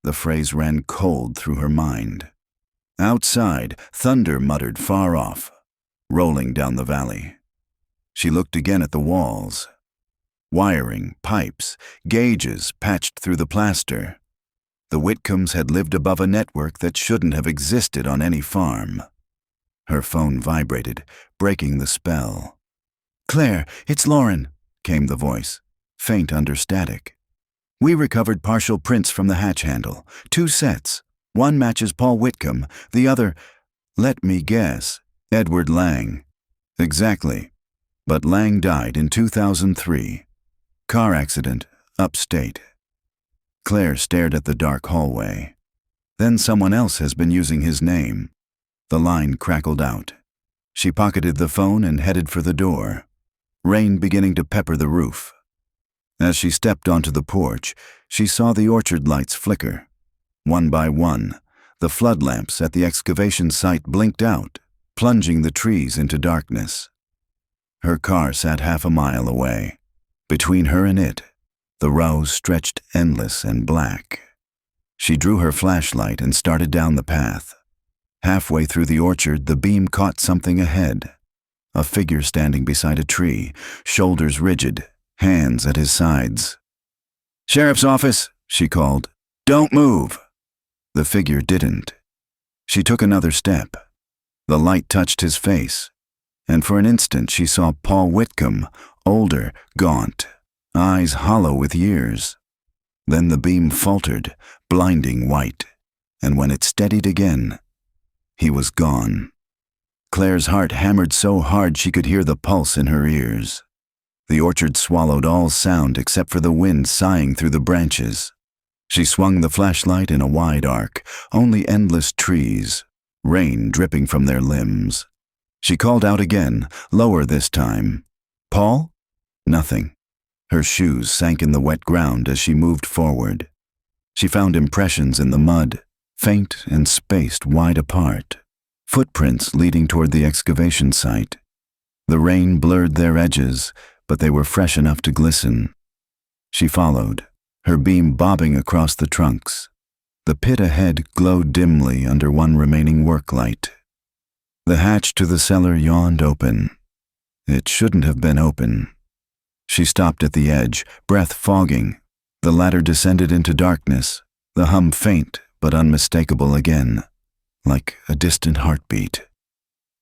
The phrase ran cold through her mind. Outside, thunder muttered far off, rolling down the valley. She looked again at the walls. Wiring, pipes, gauges patched through the plaster. The Whitcombs had lived above a network that shouldn't have existed on any farm. Her phone vibrated, breaking the spell. "Claire, it's Lauren," came the voice, faint under static. "We recovered partial prints from the hatch handle. 2 sets. One matches Paul Whitcomb, the other, let me guess, Edward Lang." "Exactly. But Lang died in 2003. Car accident, upstate." Claire stared at the dark hallway. "Then someone else has been using his name." The line crackled out. She pocketed the phone and headed for the door, rain beginning to pepper the roof. As she stepped onto the porch, she saw the orchard lights flicker. One by one, the flood lamps at the excavation site blinked out, plunging the trees into darkness. Her car sat half a mile away. Between her and it, the rows stretched endless and black. She drew her flashlight and started down the path. Halfway through the orchard, the beam caught something ahead. A figure standing beside a tree, shoulders rigid, hands at his sides. "Sheriff's office," she called. "Don't move." The figure didn't. She took another step. The light touched his face, and for an instant she saw Paul Whitcomb, older, gaunt, eyes hollow with years. Then the beam faltered, blinding white, and when it steadied again, he was gone. Claire's heart hammered so hard she could hear the pulse in her ears. The orchard swallowed all sound except for the wind sighing through the branches. She swung the flashlight in a wide arc, only endless trees, rain dripping from their limbs. She called out again, lower this time. "Paul?" Nothing. Her shoes sank in the wet ground as she moved forward. She found impressions in the mud, faint and spaced wide apart, footprints leading toward the excavation site. The rain blurred their edges, but they were fresh enough to glisten. She followed, her beam bobbing across the trunks. The pit ahead glowed dimly under one remaining work light. The hatch to the cellar yawned open. It shouldn't have been open. She stopped at the edge, breath fogging. The ladder descended into darkness, the hum faint but unmistakable again, like a distant heartbeat.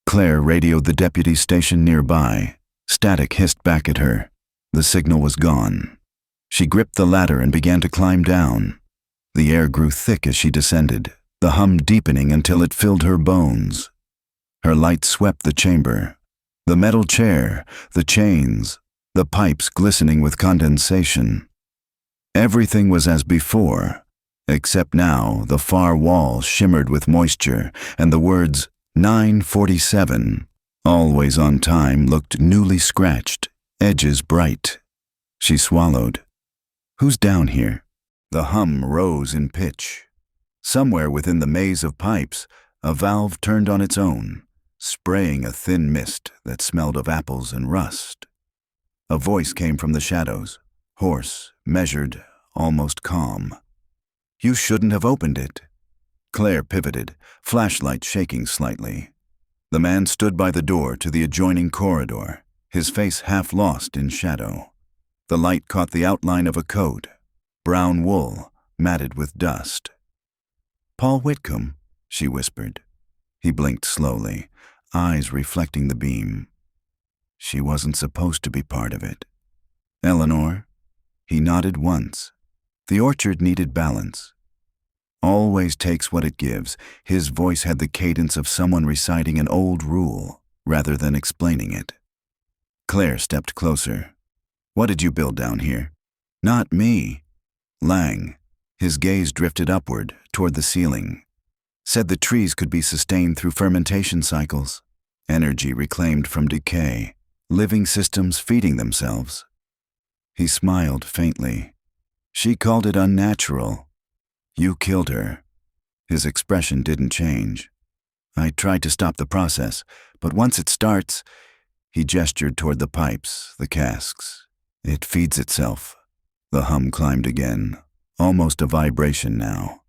Claire radioed the deputy station nearby. Static hissed back at her. The signal was gone. She gripped the ladder and began to climb down. The air grew thick as she descended, the hum deepening until it filled her bones. Her light swept the chamber. The metal chair, the chains, the pipes glistening with condensation. Everything was as before, except now the far wall shimmered with moisture, and the words 9:47, always on time, looked newly scratched, edges bright. She swallowed. Who's down here? The hum rose in pitch. Somewhere within the maze of pipes, a valve turned on its own, spraying a thin mist that smelled of apples and rust. A voice came from the shadows, hoarse, measured, almost calm. "You shouldn't have opened it." Claire pivoted, flashlight shaking slightly. The man stood by the door to the adjoining corridor, his face half lost in shadow. The light caught the outline of a coat, brown wool, matted with dust. "Paul Whitcomb," she whispered. He blinked slowly, eyes reflecting the beam. She wasn't supposed to be part of it. "Eleanor?" He nodded once. The orchard needed balance. Always takes what it gives. His voice had the cadence of someone reciting an old rule, rather than explaining it. Claire stepped closer. "What did you build down here?" "Not me." Lang. His gaze drifted upward, toward the ceiling. "Said the trees could be sustained through fermentation cycles. Energy reclaimed from decay. Living systems feeding themselves." He smiled faintly. "She called it unnatural. You killed her." His expression didn't change. "I tried to stop the process, but once it starts..." He gestured toward the pipes, the casks. "It feeds itself." The hum climbed again, almost a vibration now.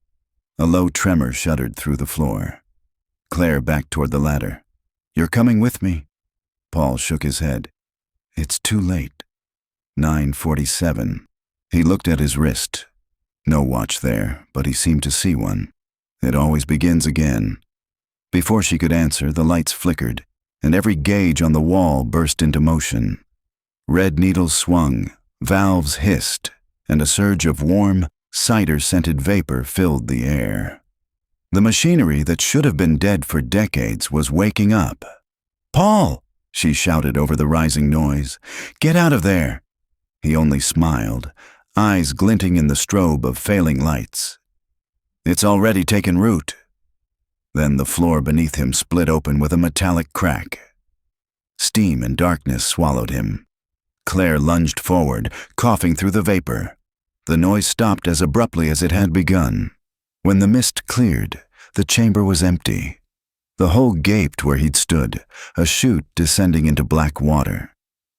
A low tremor shuddered through the floor. Claire backed toward the ladder. "You're coming with me." Paul shook his head. "It's too late." 9:47. He looked at his wrist. No watch there, but he seemed to see one. It always begins again. Before she could answer, the lights flickered, and every gauge on the wall burst into motion. Red needles swung, valves hissed, and a surge of warm, cider-scented vapor filled the air. The machinery that should have been dead for decades was waking up. "Paul!" she shouted over the rising noise. "Get out of there!" He only smiled, eyes glinting in the strobe of failing lights. "It's already taken root." Then the floor beneath him split open with a metallic crack. Steam and darkness swallowed him. Claire lunged forward, coughing through the vapor. The noise stopped as abruptly as it had begun. When the mist cleared, the chamber was empty. The hole gaped where he'd stood, a chute descending into black water.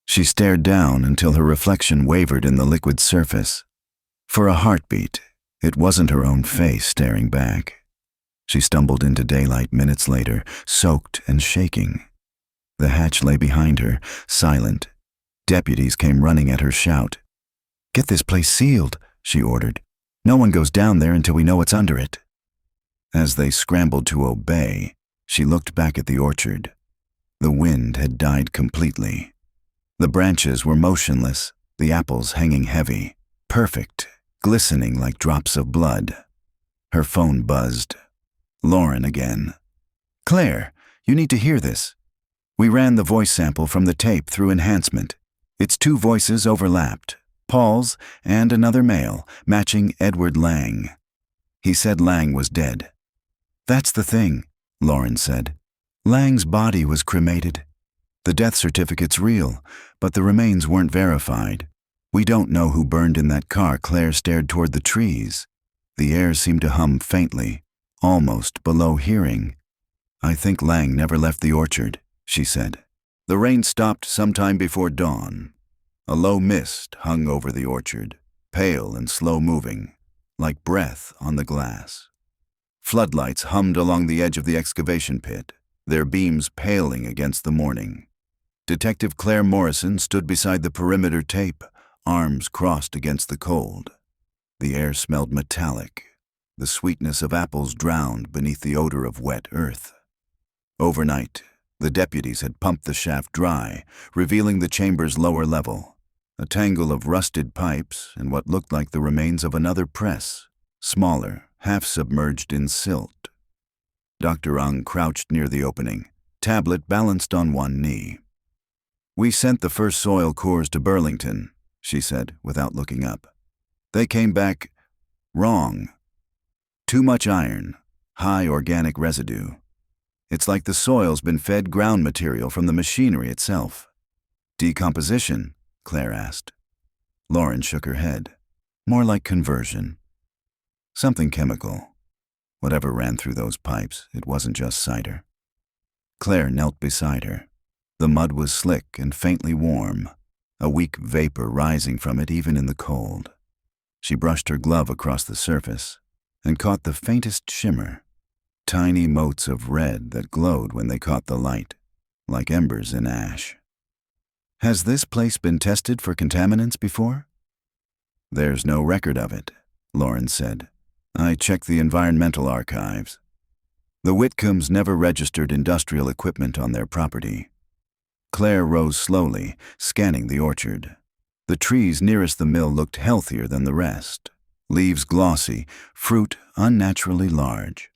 She stared down until her reflection wavered in the liquid surface. For a heartbeat, it wasn't her own face staring back. She stumbled into daylight minutes later, soaked and shaking. The hatch lay behind her, silent. Deputies came running at her shout. "Get this place sealed," she ordered. "No one goes down there until we know what's under it." As they scrambled to obey, she looked back at the orchard. The wind had died completely. The branches were motionless, the apples hanging heavy, perfect, glistening like drops of blood. Her phone buzzed. Lauren again. "Claire, You need to hear this." We ran the voice sample from the tape through enhancement. Its two voices overlapped, Paul's and another male, matching Edward Lang. He said Lang was dead. "That's the thing," Lauren said. "Lang's body was cremated. The death certificate's real, but the remains weren't verified. We don't know who burned in that car." Claire stared toward the trees. The air seemed to hum faintly, almost below hearing. "I think Lang never left the orchard," she said. The rain stopped sometime before dawn. A low mist hung over the orchard, pale and slow-moving, like breath on the glass. Floodlights hummed along the edge of the excavation pit, their beams paling against the morning. Detective Claire Morrison stood beside the perimeter tape, arms crossed against the cold. The air smelled metallic, the sweetness of apples drowned beneath the odor of wet earth. Overnight, the deputies had pumped the shaft dry, revealing the chamber's lower level, a tangle of rusted pipes and what looked like the remains of another press, smaller, half-submerged in silt. Dr. Ung crouched near the opening, tablet balanced on one knee. "We sent the first soil cores to Burlington," she said, without looking up. "They came back wrong. Too much iron, high organic residue. It's like the soil's been fed ground material from the machinery itself." "Decomposition?" Claire asked. Lauren shook her head. "More like conversion. Something chemical. Whatever ran through those pipes, it wasn't just cider." Claire knelt beside her. The mud was slick and faintly warm, a weak vapor rising from it even in the cold. She brushed her glove across the surface and caught the faintest shimmer, tiny motes of red that glowed when they caught the light, like embers in ash. "Has this place been tested for contaminants before?" "There's no record of it," Lauren said. "I checked the environmental archives. The Whitcombs never registered industrial equipment on their property." Claire rose slowly, scanning the orchard. The trees nearest the mill looked healthier than the rest, leaves glossy, fruit unnaturally large.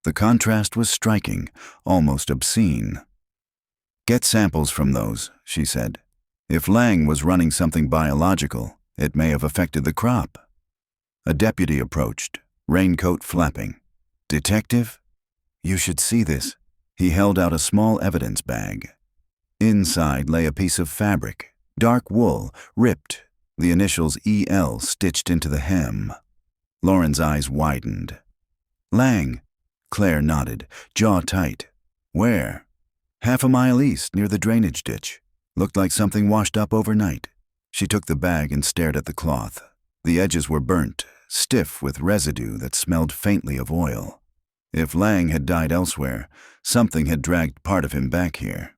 The contrast was striking, almost obscene. "Get samples from those," she said. "If Lang was running something biological, it may have affected the crop." A deputy approached, raincoat flapping. "Detective? You should see this." He held out a small evidence bag. Inside lay a piece of fabric, dark wool, ripped, the initials EL stitched into the hem. Lauren's eyes widened. "Lang." Claire nodded, jaw tight. "Where?" "Half a mile east, near the drainage ditch. Looked like something washed up overnight." She took the bag and stared at the cloth. The edges were burnt, stiff with residue that smelled faintly of oil. If Lang had died elsewhere, something had dragged part of him back here.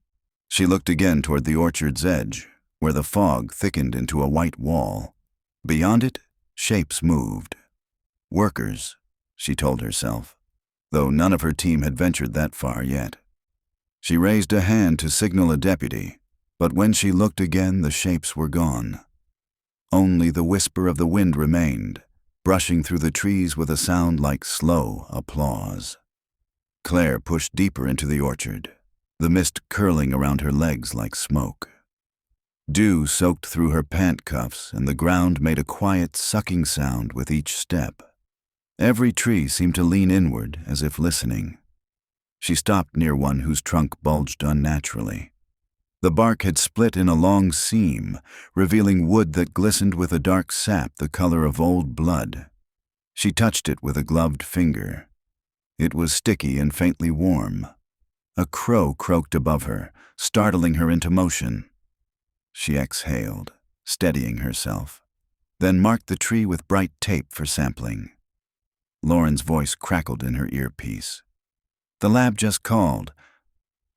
She looked again toward the orchard's edge, where the fog thickened into a white wall. Beyond it, shapes moved. Workers, she told herself, though none of her team had ventured that far yet. She raised a hand to signal a deputy, but when she looked again, the shapes were gone. Only the whisper of the wind remained, brushing through the trees with a sound like slow applause. Claire pushed deeper into the orchard, the mist curling around her legs like smoke. Dew soaked through her pant cuffs, and the ground made a quiet, sucking sound with each step. Every tree seemed to lean inward, as if listening. She stopped near one whose trunk bulged unnaturally. The bark had split in a long seam, revealing wood that glistened with a dark sap the color of old blood. She touched it with a gloved finger. It was sticky and faintly warm. A crow croaked above her, startling her into motion. She exhaled, steadying herself, then marked the tree with bright tape for sampling. Lauren's voice crackled in her earpiece. "The lab just called.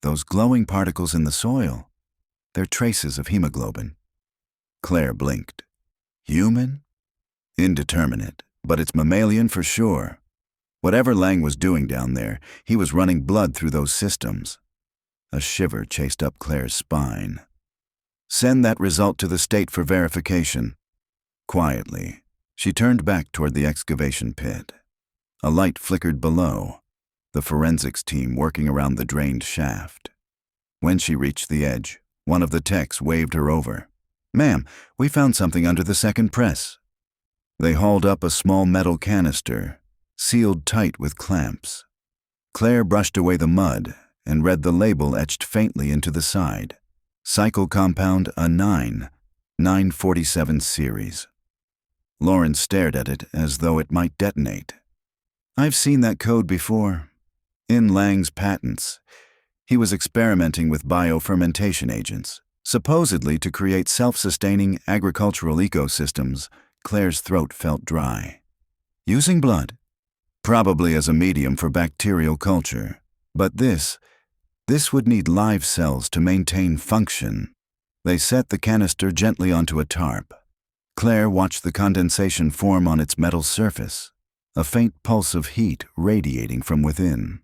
Those glowing particles in the soil, they're traces of hemoglobin." Claire blinked. "Human?" "Indeterminate, but it's mammalian for sure. Whatever Lang was doing down there, he was running blood through those systems." A shiver chased up Claire's spine. "Send that result to the state for verification." Quietly, she turned back toward the excavation pit. A light flickered below. the forensics team working around the drained shaft. When she reached the edge, one of the techs waved her over. "Ma'am, we found something under the second press." They hauled up a small metal canister, sealed tight with clamps. Claire brushed away the mud and read the label etched faintly into the side. Cycle compound A9, 947 series. Lauren stared at it as though it might detonate. "I've seen that code before. In Lang's patents. He was experimenting with biofermentation agents, supposedly to create self-sustaining agricultural ecosystems." Claire's throat felt dry. "Using blood?" "Probably as a medium for bacterial culture. But this would need live cells to maintain function." They set the canister gently onto a tarp. Claire watched the condensation form on its metal surface, a faint pulse of heat radiating from within.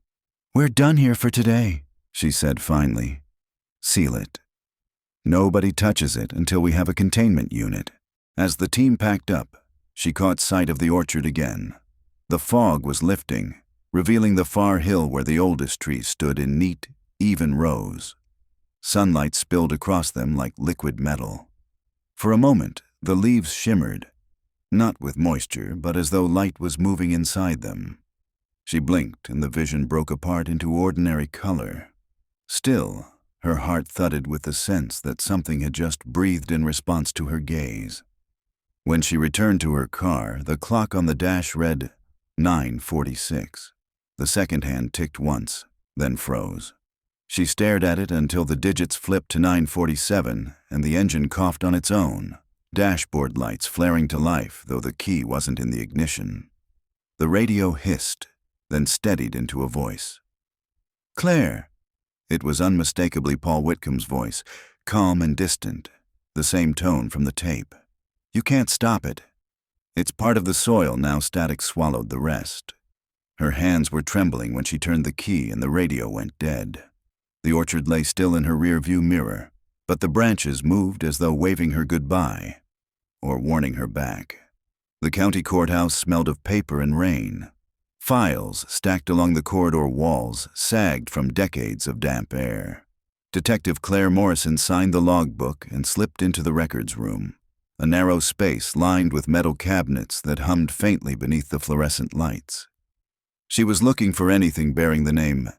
"We're done here for today," she said finally. "Seal it. Nobody touches it until we have a containment unit." As the team packed up, she caught sight of the orchard again. The fog was lifting, revealing the far hill where the oldest trees stood in neat, even rows. Sunlight spilled across them like liquid metal. For a moment, the leaves shimmered, not with moisture, but as though light was moving inside them. She blinked and the vision broke apart into ordinary color. Still, her heart thudded with the sense that something had just breathed in response to her gaze. When she returned to her car, the clock on the dash read 9:46. The second hand ticked once, then froze. She stared at it until the digits flipped to 9:47 and the engine coughed on its own, dashboard lights flaring to life though the key wasn't in the ignition. The radio hissed, then steadied into a voice. "Claire!" It was unmistakably Paul Whitcomb's voice, calm and distant, the same tone from the tape. "You can't stop it. It's part of the soil now." Static swallowed the rest. Her hands were trembling when she turned the key and the radio went dead. The orchard lay still in her rear-view mirror, but the branches moved as though waving her goodbye, or warning her back. The county courthouse smelled of paper and rain. Files stacked along the corridor walls sagged from decades of damp air. Detective Claire Morrison signed the logbook and slipped into the records room, a narrow space lined with metal cabinets that hummed faintly beneath the fluorescent lights. She was looking for anything bearing the name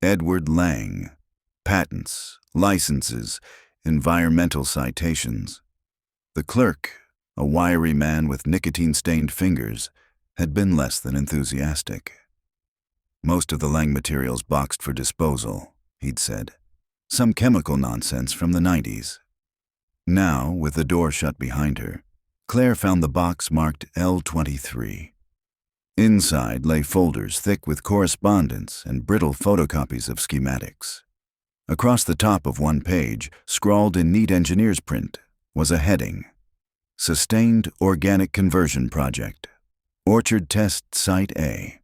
Edward Lang. Patents, licenses, environmental citations. The clerk, a wiry man with nicotine-stained fingers, had been less than enthusiastic. "Most of the Lang materials boxed for disposal," he'd said. "Some chemical nonsense from the 90s. Now, with the door shut behind her, Claire found the box marked L23. Inside lay folders thick with correspondence and brittle photocopies of schematics. Across the top of one page, scrawled in neat engineer's print, was a heading: Sustained Organic Conversion Project. Orchard Test Site A.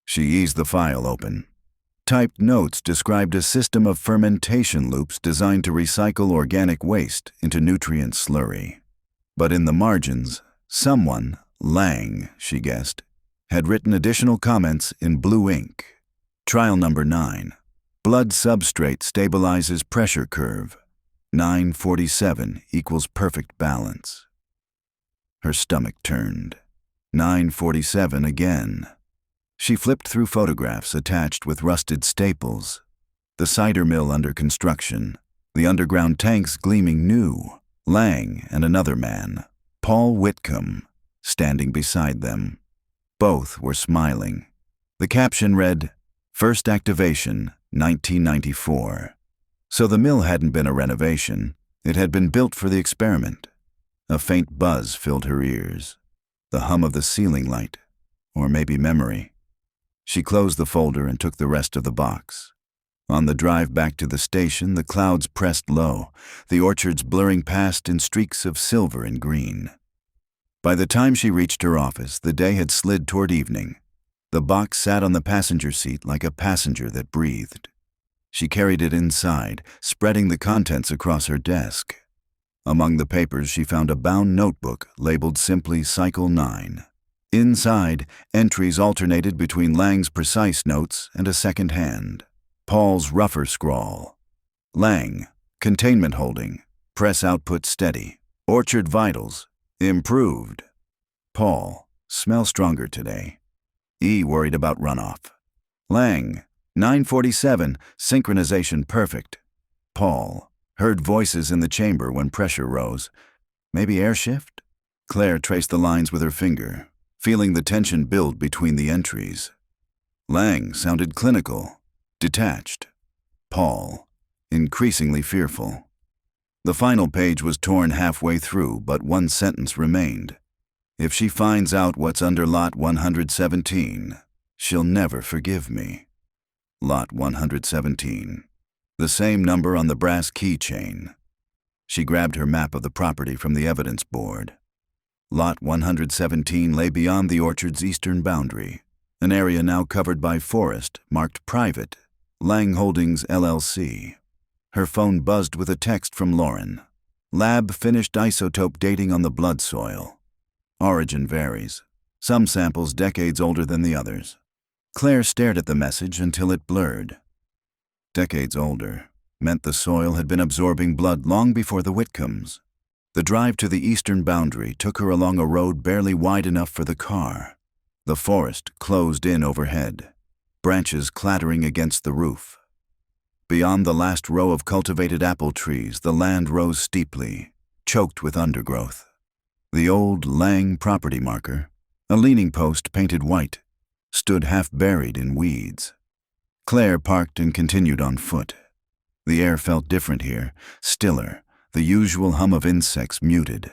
She eased the file open. Typed notes described a system of fermentation loops designed to recycle organic waste into nutrient slurry. But in the margins, someone, Lang, she guessed, had written additional comments in blue ink. Trial number 9. Blood substrate stabilizes pressure curve. 947 equals perfect balance. Her stomach turned. 947 again. She flipped through photographs attached with rusted staples. The cider mill under construction, the underground tanks gleaming new, Lang and another man, Paul Whitcomb, standing beside them. Both were smiling. The caption read, First activation, 1994. So the mill hadn't been a renovation. It had been built for the experiment. A faint buzz filled her ears. The hum of the ceiling light, or maybe memory. She closed the folder and took the rest of the box. On the drive back to the station, the clouds pressed low, the orchards blurring past in streaks of silver and green. By the time she reached her office, the day had slid toward evening. The box sat on the passenger seat like a passenger that breathed. She carried it inside, spreading the contents across her desk. Among the papers, she found a bound notebook labeled simply Cycle 9. Inside, entries alternated between Lang's precise notes and a second hand. Paul's rougher scrawl. Lang, containment holding, press output steady, orchard vitals, improved. Paul, smell stronger today. E worried about runoff. Lang, 9:47, synchronization perfect. Paul, heard voices in the chamber when pressure rose. Maybe air shift? Claire traced the lines with her finger, feeling the tension build between the entries. Lang sounded clinical, detached. Paul, increasingly fearful. The final page was torn halfway through, but one sentence remained. If she finds out what's under lot 117, she'll never forgive me. Lot 117. The same number on the brass keychain. She grabbed her map of the property from the evidence board. Lot 117 lay beyond the orchard's eastern boundary, an area now covered by forest marked private, Lang Holdings LLC. Her phone buzzed with a text from Lauren. Lab finished isotope dating on the blood soil. Origin varies. Some samples decades older than the others. Claire stared at the message until it blurred. Decades older meant the soil had been absorbing blood long before the Whitcombs. The drive to the eastern boundary took her along a road barely wide enough for the car. The forest closed in overhead, branches clattering against the roof. Beyond the last row of cultivated apple trees, the land rose steeply, choked with undergrowth. The old Lang property marker, a leaning post painted white, stood half buried in weeds. Claire parked and continued on foot. The air felt different here, stiller, the usual hum of insects muted.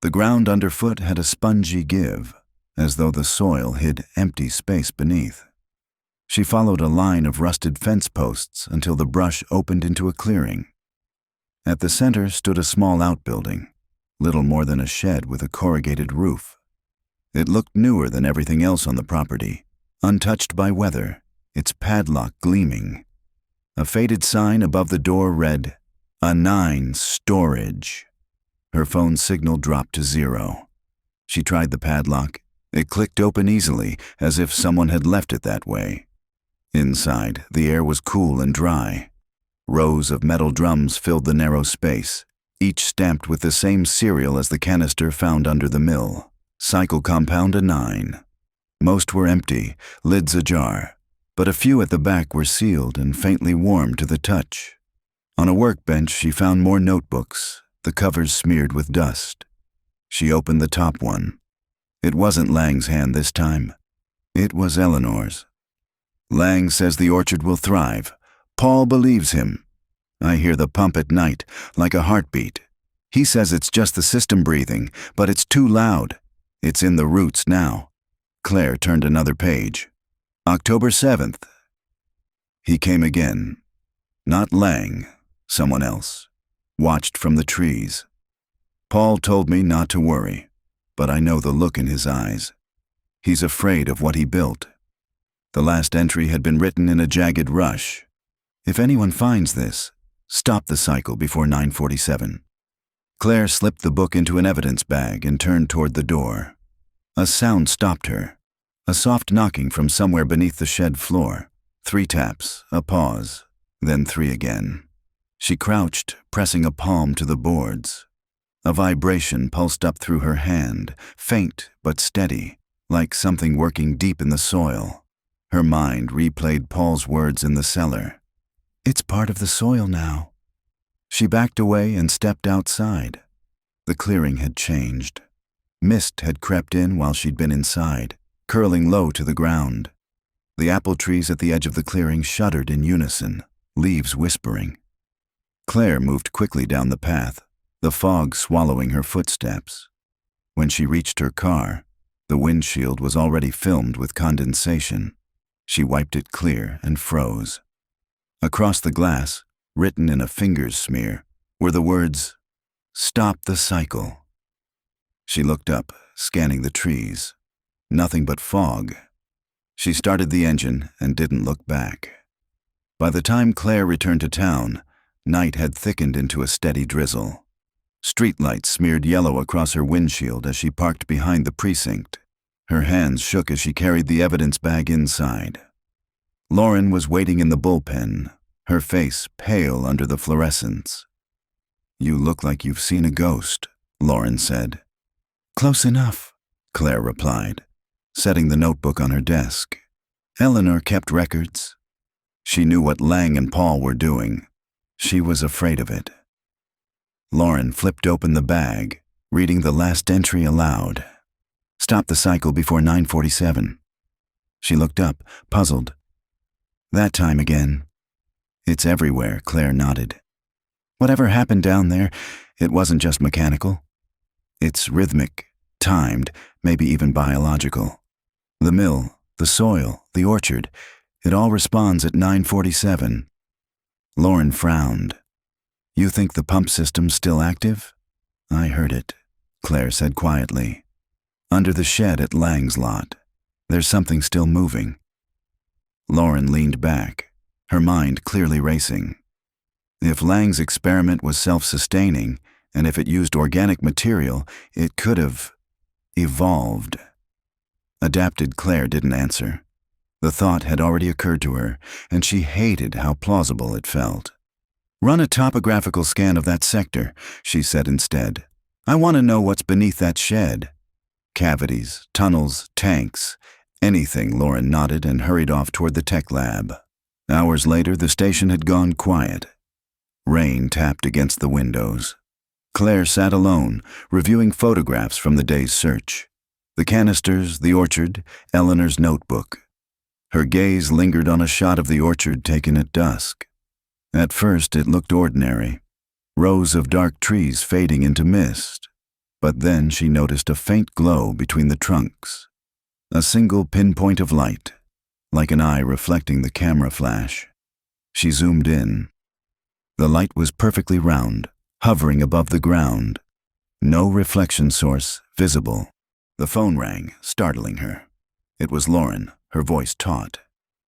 The ground underfoot had a spongy give, as though the soil hid empty space beneath. She followed a line of rusted fence posts until the brush opened into a clearing. At the center stood a small outbuilding, little more than a shed with a corrugated roof. It looked newer than everything else on the property, untouched by weather, its padlock gleaming. A faded sign above the door read, "A 9 storage." Her phone signal dropped to 0. She tried the padlock. It clicked open easily, as if someone had left it that way. Inside, the air was cool and dry. Rows of metal drums filled the narrow space, each stamped with the same serial as the canister found under the mill. Cycle compound a 9. Most were empty, lids ajar, but a few at the back were sealed and faintly warm to the touch. On a workbench, she found more notebooks, the covers smeared with dust. She opened the top one. It wasn't Lang's hand this time. It was Eleanor's. Lang says the orchard will thrive. Paul believes him. I hear the pump at night, like a heartbeat. He says it's just the system breathing, but it's too loud. It's in the roots now. Claire turned another page. October 7th. He came again. Not Lang, someone else. Watched from the trees. Paul told me not to worry, but I know the look in his eyes. He's afraid of what he built. The last entry had been written in a jagged rush. If anyone finds this, stop the cycle before 9:47. Claire slipped the book into an evidence bag and turned toward the door. A sound stopped her. A soft knocking from somewhere beneath the shed floor. 3 taps, a pause, then 3 again. She crouched, pressing a palm to the boards. A vibration pulsed up through her hand, faint but steady, like something working deep in the soil. Her mind replayed Paul's words in the cellar. It's part of the soil now. She backed away and stepped outside. The clearing had changed. Mist had crept in while she'd been inside, curling low to the ground. The apple trees at the edge of the clearing shuddered in unison, leaves whispering. Claire moved quickly down the path, the fog swallowing her footsteps. When she reached her car, the windshield was already filmed with condensation. She wiped it clear and froze. Across the glass, written in a finger's smear, were the words, "Stop the cycle." She looked up, scanning the trees. Nothing but fog. She started the engine and didn't look back. By the time Claire returned to town, night had thickened into a steady drizzle. Streetlights smeared yellow across her windshield as she parked behind the precinct. Her hands shook as she carried the evidence bag inside. Lauren was waiting in the bullpen, her face pale under the fluorescence. "You look like you've seen a ghost," Lauren said. "Close enough," Claire replied, setting the notebook on her desk. Eleanor kept records. She knew what Lang and Paul were doing. She was afraid of it. Lauren flipped open the bag, reading the last entry aloud. "Stop the cycle before 9:47. She looked up, puzzled. "That time again." "It's everywhere," Claire nodded. "Whatever happened down there, it wasn't just mechanical. It's rhythmic, timed, maybe even biological. The mill, the soil, the orchard, it all responds at 9:47. Lauren frowned. "You think the pump system's still active?" "I heard it," Claire said quietly. "Under the shed at Lang's lot. There's something still moving." Lauren leaned back, her mind clearly racing. If Lang's experiment was self-sustaining, and if it used organic material, it could have evolved. Adapted. Claire didn't answer. The thought had already occurred to her, and she hated how plausible it felt. "Run a topographical scan of that sector," she said instead. "I want to know what's beneath that shed." Cavities, tunnels, tanks, anything. Lauren nodded and hurried off toward the tech lab. Hours later, the station had gone quiet. Rain tapped against the windows. Claire sat alone, reviewing photographs from the day's search. The canisters, the orchard, Eleanor's notebook. Her gaze lingered on a shot of the orchard taken at dusk. At first it looked ordinary, rows of dark trees fading into mist. But then she noticed a faint glow between the trunks. A single pinpoint of light, like an eye reflecting the camera flash. She zoomed in. The light was perfectly round, hovering above the ground. No reflection source visible. The phone rang, startling her. It was Lauren, her voice taut.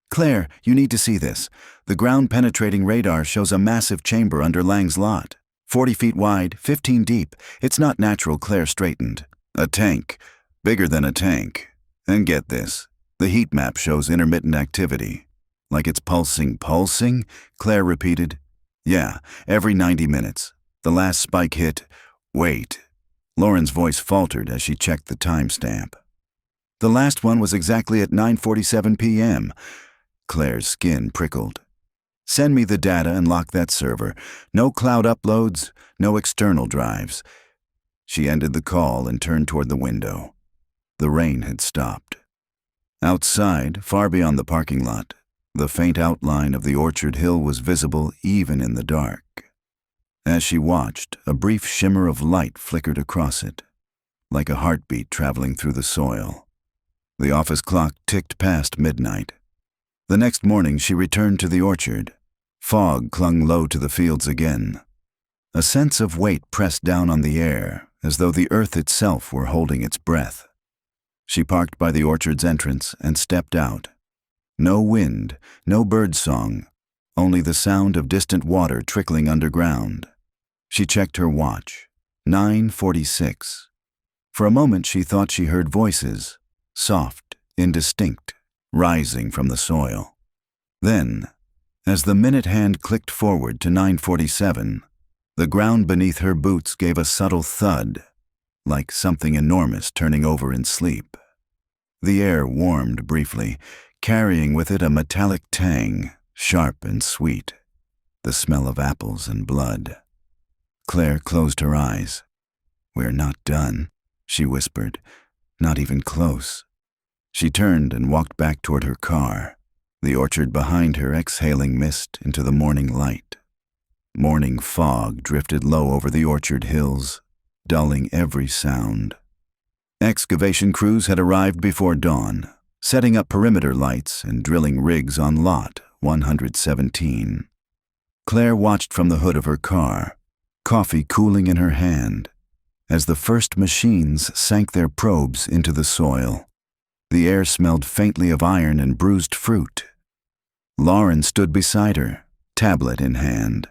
"Claire, you need to see this. The ground-penetrating radar shows a massive chamber under Lang's lot. 40 feet wide, 15 deep. It's not natural." Claire straightened. "A tank. Bigger than a tank. And get this. The heat map shows intermittent activity. Like it's pulsing." "Pulsing?" Claire repeated. "Yeah, every 90 minutes. The last spike hit. Wait." Lauren's voice faltered as she checked the timestamp. "The last one was exactly at 9:47 p.m. Claire's skin prickled. "Send me the data and lock that server. No cloud uploads, no external drives." She ended the call and turned toward the window. The rain had stopped. Outside, far beyond the parking lot, the faint outline of the orchard hill was visible even in the dark. As she watched, a brief shimmer of light flickered across it, like a heartbeat traveling through the soil. The office clock ticked past midnight. The next morning she returned to the orchard. Fog clung low to the fields again. A sense of weight pressed down on the air, as though the earth itself were holding its breath. She parked by the orchard's entrance and stepped out. No wind, no bird song, only the sound of distant water trickling underground. She checked her watch. 9:46. For a moment she thought she heard voices, soft, indistinct, rising from the soil. Then, as the minute hand clicked forward to 9:47, the ground beneath her boots gave a subtle thud, like something enormous turning over in sleep. The air warmed briefly, carrying with it a metallic tang, sharp and sweet, the smell of apples and blood. Claire closed her eyes. "We're not done," she whispered, "not even close." She turned and walked back toward her car, the orchard behind her exhaling mist into the morning light. Morning fog drifted low over the orchard hills, dulling every sound. Excavation crews had arrived before dawn, setting up perimeter lights and drilling rigs on lot 117. Claire watched from the hood of her car, coffee cooling in her hand, as the first machines sank their probes into the soil. The air smelled faintly of iron and bruised fruit. Lauren stood beside her, tablet in hand.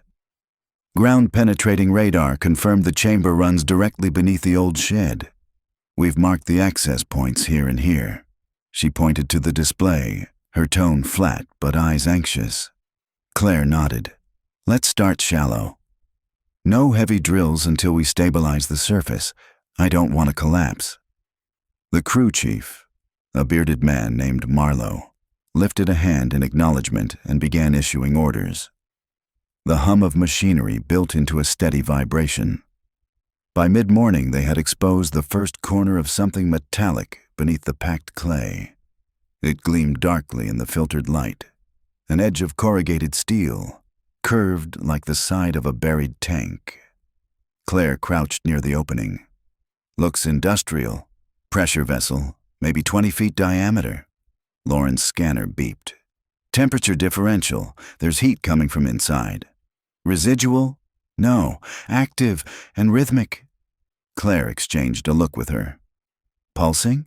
Ground-penetrating radar confirmed the chamber runs directly beneath the old shed. We've marked the access points here and here. She pointed to the display, her tone flat but eyes anxious. Claire nodded. Let's start shallow. No heavy drills until we stabilize the surface. I don't want to collapse. The crew chief, a bearded man named Marlowe, lifted a hand in acknowledgement and began issuing orders. The hum of machinery built into a steady vibration. By mid-morning, they had exposed the first corner of something metallic beneath the packed clay. It gleamed darkly in the filtered light, an edge of corrugated steel, curved like the side of a buried tank. Claire crouched near the opening. Looks industrial. Pressure vessel, maybe 20 feet diameter. Lauren's scanner beeped. Temperature differential. There's heat coming from inside. Residual? No. Active and rhythmic. Claire exchanged a look with her. Pulsing?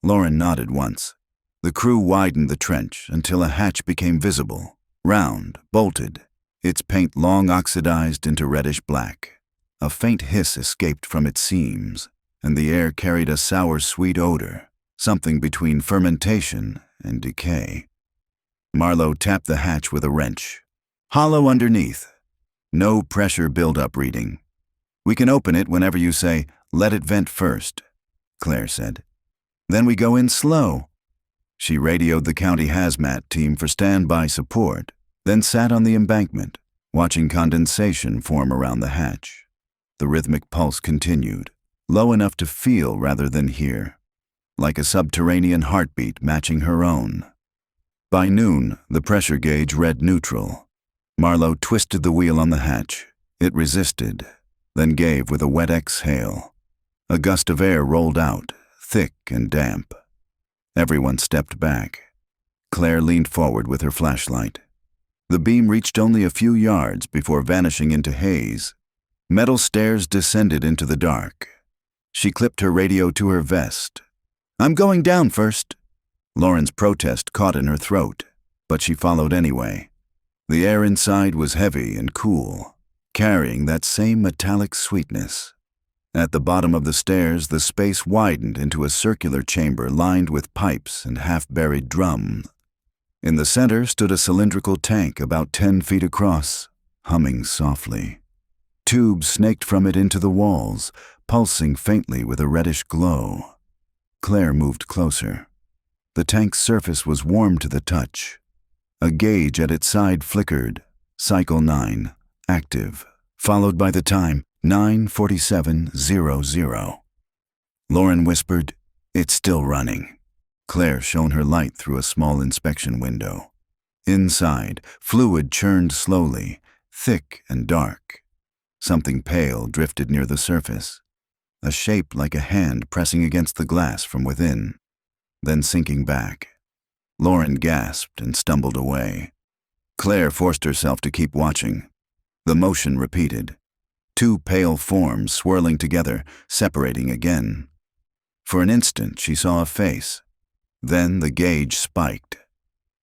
Lauren nodded once. The crew widened the trench until a hatch became visible, round, bolted, its paint long oxidized into reddish black. A faint hiss escaped from its seams, and the air carried a sour, sweet odor, something between fermentation and decay. Marlowe tapped the hatch with a wrench. Hollow underneath. No pressure buildup reading. We can open it whenever you say, let it vent first, Claire said. Then we go in slow. She radioed the county hazmat team for standby support, then sat on the embankment, watching condensation form around the hatch. The rhythmic pulse continued, low enough to feel rather than hear, like a subterranean heartbeat matching her own. By noon, the pressure gauge read neutral. Marlowe twisted the wheel on the hatch. It resisted, then gave with a wet exhale. A gust of air rolled out, thick and damp. Everyone stepped back. Claire leaned forward with her flashlight. The beam reached only a few yards before vanishing into haze. Metal stairs descended into the dark. She clipped her radio to her vest. I'm going down first. Lauren's protest caught in her throat, but she followed anyway. The air inside was heavy and cool, carrying that same metallic sweetness. At the bottom of the stairs, the space widened into a circular chamber lined with pipes and half-buried drums. In the center stood a cylindrical tank about 10 feet across, humming softly. Tubes snaked from it into the walls, pulsing faintly with a reddish glow. Claire moved closer. The tank's surface was warm to the touch. A gauge at its side flickered, cycle 9, active, followed by the time 9:47:00. Lauren whispered, It's still running. Claire shone her light through a small inspection window. Inside, fluid churned slowly, thick and dark. Something pale drifted near the surface, a shape like a hand pressing against the glass from within, then sinking back. Lauren gasped and stumbled away. Claire forced herself to keep watching. The motion repeated. Two pale forms swirling together, separating again. For an instant, she saw a face. Then the gauge spiked.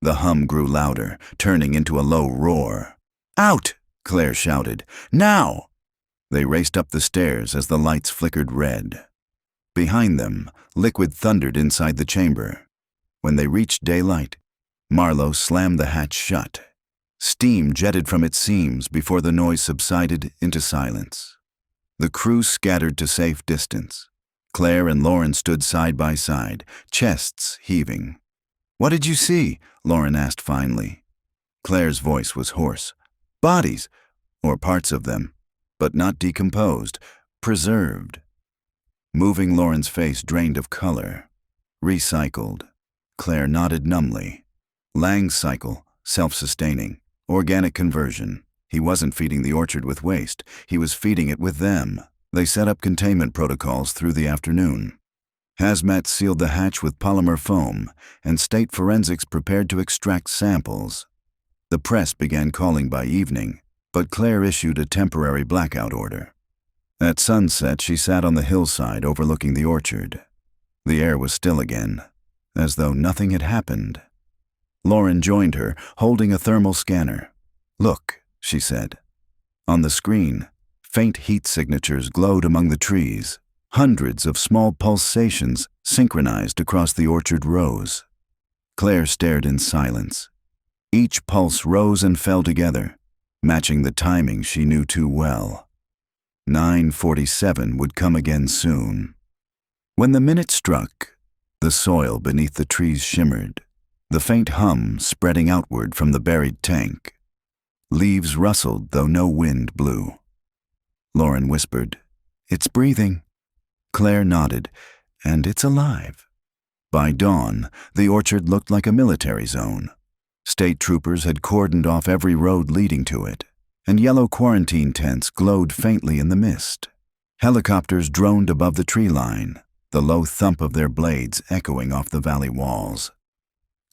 The hum grew louder, turning into a low roar. Out! Claire shouted. Now! They raced up the stairs as the lights flickered red. Behind them, liquid thundered inside the chamber. When they reached daylight, Marlowe slammed the hatch shut. Steam jetted from its seams before the noise subsided into silence. The crew scattered to safe distance. Claire and Lauren stood side by side, chests heaving. What did you see? Lauren asked finally. Claire's voice was hoarse. Bodies, or parts of them, but not decomposed, preserved. Moving, Lauren's face drained of color. Recycled. Claire nodded numbly. Lang's cycle, self-sustaining, organic conversion. He wasn't feeding the orchard with waste. He was feeding it with them. They set up containment protocols through the afternoon. Hazmat sealed the hatch with polymer foam, and state forensics prepared to extract samples. The press began calling by evening, but Claire issued a temporary blackout order. At sunset, she sat on the hillside overlooking the orchard. The air was still again, as though nothing had happened. Lauren joined her, holding a thermal scanner. Look, she said. On the screen, faint heat signatures glowed among the trees. Hundreds of small pulsations synchronized across the orchard rows. Claire stared in silence. Each pulse rose and fell together, matching the timing she knew too well. 9:47 would come again soon. When the minute struck, the soil beneath the trees shimmered, the faint hum spreading outward from the buried tank. Leaves rustled though no wind blew. Lauren whispered, "It's breathing." Claire nodded, "And it's alive." By dawn, the orchard looked like a military zone. State troopers had cordoned off every road leading to it, and yellow quarantine tents glowed faintly in the mist. Helicopters droned above the tree line, the low thump of their blades echoing off the valley walls.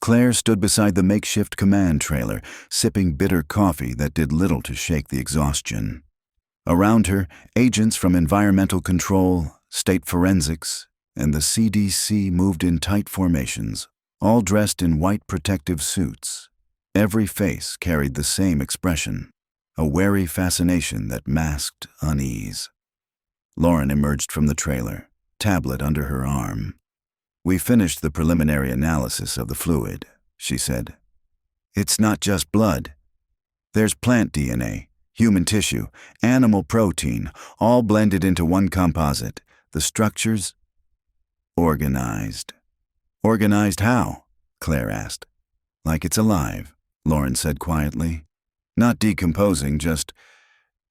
Claire stood beside the makeshift command trailer, sipping bitter coffee that did little to shake the exhaustion. Around her, agents from environmental control, state forensics, and the CDC moved in tight formations, all dressed in white protective suits. Every face carried the same expression, a wary fascination that masked unease. Lauren emerged from the trailer, tablet under her arm. "We finished the preliminary analysis of the fluid," she said. "It's not just blood. There's plant DNA, human tissue, animal protein, all blended into one composite. The structure's organized." "Organized how?" Claire asked. "Like it's alive," Lauren said quietly. "Not decomposing, just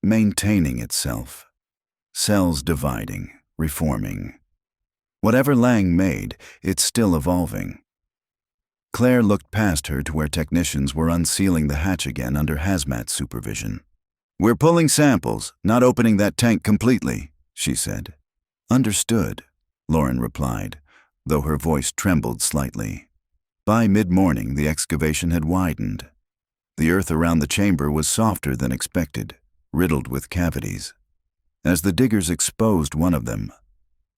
maintaining itself. Cells dividing, reforming. Whatever Lang made, it's still evolving." Claire looked past her to where technicians were unsealing the hatch again under hazmat supervision. "We're pulling samples, not opening that tank completely," she said. "Understood," Lauren replied, though her voice trembled slightly. By mid-morning, the excavation had widened. The earth around the chamber was softer than expected, riddled with cavities. As the diggers exposed one of them,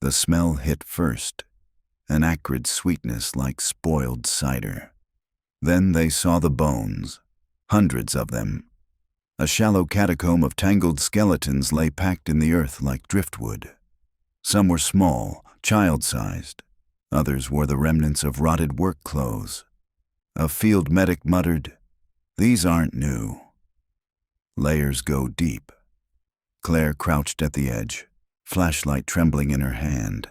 the smell hit first, an acrid sweetness like spoiled cider. Then they saw the bones, hundreds of them. A shallow catacomb of tangled skeletons lay packed in the earth like driftwood. Some were small, child-sized. Others wore the remnants of rotted work clothes. A field medic muttered, "These aren't new. Layers go deep." Claire crouched at the edge, flashlight trembling in her hand.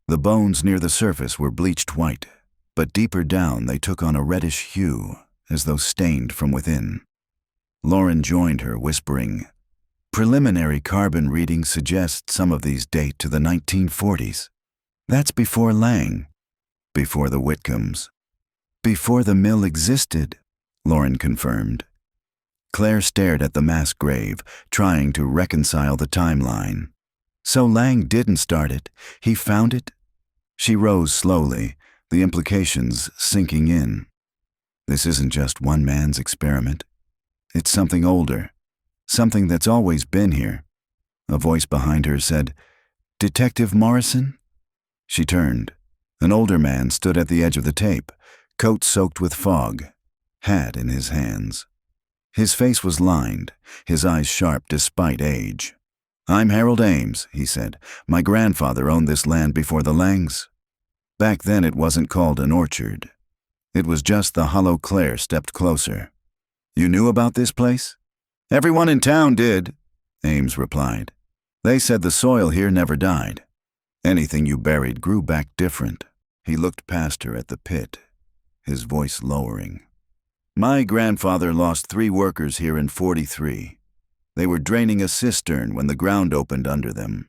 The bones near the surface were bleached white, but deeper down they took on a reddish hue, as though stained from within. Lauren joined her, whispering, "Preliminary carbon readings suggest some of these date to the 1940s. That's before Lang, before the Whitcombs, before the mill existed," Lauren confirmed. Claire stared at the mass grave, trying to reconcile the timeline. "So Lang didn't start it, he found it?" She rose slowly, the implications sinking in. "This isn't just one man's experiment. It's something older, something that's always been here." A voice behind her said, "Detective Morrison?" She turned. An older man stood at the edge of the tape, coat soaked with fog, hat in his hands. His face was lined, his eyes sharp despite age. "I'm Harold Ames," he said. "My grandfather owned this land before the Langs. Back then it wasn't called an orchard. It was just the hollow." Claire stepped closer. "You knew about this place?" "Everyone in town did," Ames replied. "They said the soil here never died. Anything you buried grew back different." He looked past her at the pit, his voice lowering. "My grandfather lost 3 workers here in '43. They were draining a cistern when the ground opened under them.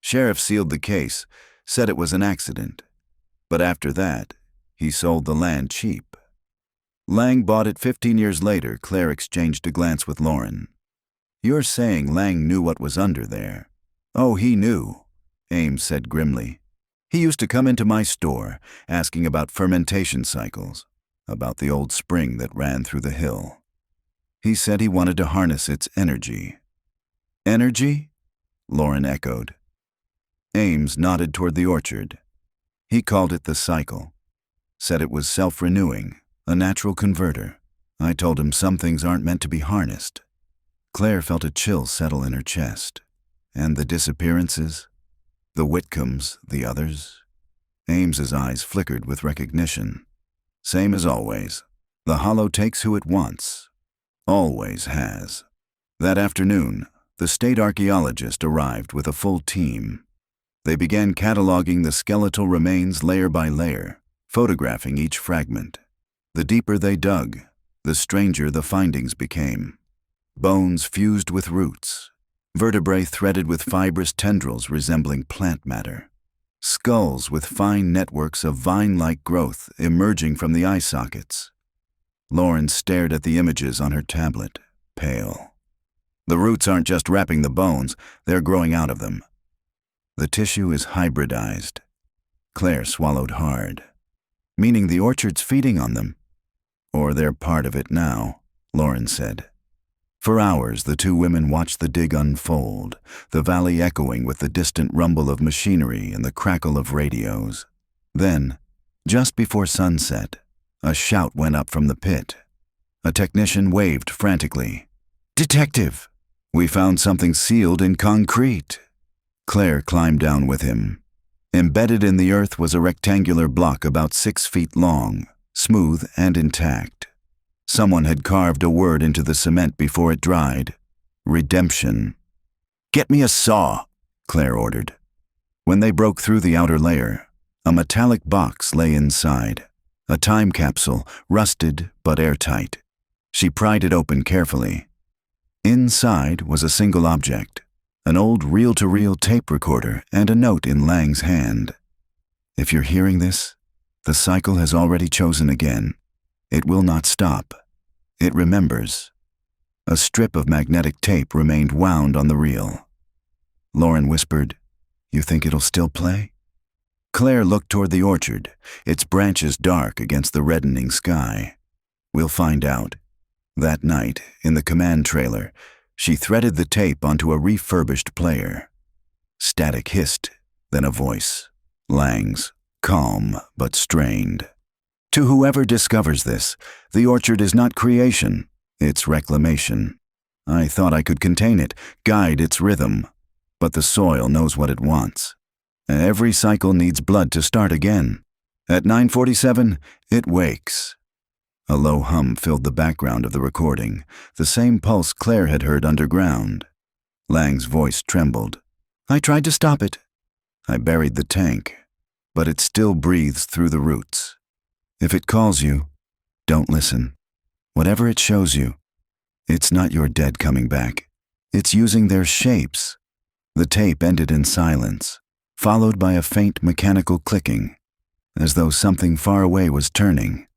Sheriff sealed the case, said it was an accident. But after that, he sold the land cheap. Lang bought it 15 years later." Claire exchanged a glance with Lauren. "You're saying Lang knew what was under there?" "Oh, he knew," Ames said grimly. "He used to come into my store, asking about fermentation cycles, about the old spring that ran through the hill. He said he wanted to harness its energy." "Energy?" Lauren echoed. Ames nodded toward the orchard. "He called it the cycle. Said it was self-renewing, a natural converter. I told him some things aren't meant to be harnessed." Claire felt a chill settle in her chest. "And the disappearances?" The Whitcombs, the others? Ames's eyes flickered with recognition. Same as always. The Hollow takes who it wants. Always has. That afternoon, the state archaeologist arrived with a full team. They began cataloging the skeletal remains layer by layer, photographing each fragment. The deeper they dug, the stranger the findings became. Bones fused with roots, vertebrae threaded with fibrous tendrils resembling plant matter, skulls with fine networks of vine-like growth emerging from the eye sockets. Lauren stared at the images on her tablet, pale. The roots aren't just wrapping the bones, they're growing out of them. The tissue is hybridized. Claire swallowed hard. Meaning the orchard's feeding on them. Or they're part of it now, Lauren said. For hours, the two women watched the dig unfold, the valley echoing with the distant rumble of machinery and the crackle of radios. Then, just before sunset, a shout went up from the pit. A technician waved frantically. "Detective! We found something sealed in concrete." Claire climbed down with him. Embedded in the earth was a rectangular block about 6 feet long, smooth and intact. Someone had carved a word into the cement before it dried. Redemption. "Get me a saw," Claire ordered. When they broke through the outer layer, a metallic box lay inside. A time capsule, rusted but airtight. She pried it open carefully. Inside was a single object, an old reel-to-reel tape recorder and a note in Lang's hand. "If you're hearing this, the cycle has already chosen again. It will not stop. It remembers." A strip of magnetic tape remained wound on the reel. Lauren whispered, "You think it'll still play?" Claire looked toward the orchard, its branches dark against the reddening sky. "We'll find out." That night, in the command trailer, she threaded the tape onto a refurbished player. Static hissed, then a voice. Lang's, calm but strained. "To whoever discovers this, the orchard is not creation, it's reclamation. I thought I could contain it, guide its rhythm. But the soil knows what it wants. Every cycle needs blood to start again. At 9:47, it wakes." A low hum filled the background of the recording, the same pulse Claire had heard underground. Lang's voice trembled. "I tried to stop it. I buried the tank, but it still breathes through the roots. If it calls you, don't listen. Whatever it shows you, it's not your dead coming back. It's using their shapes." The tape ended in silence, followed by a faint mechanical clicking, as though something far away was turning.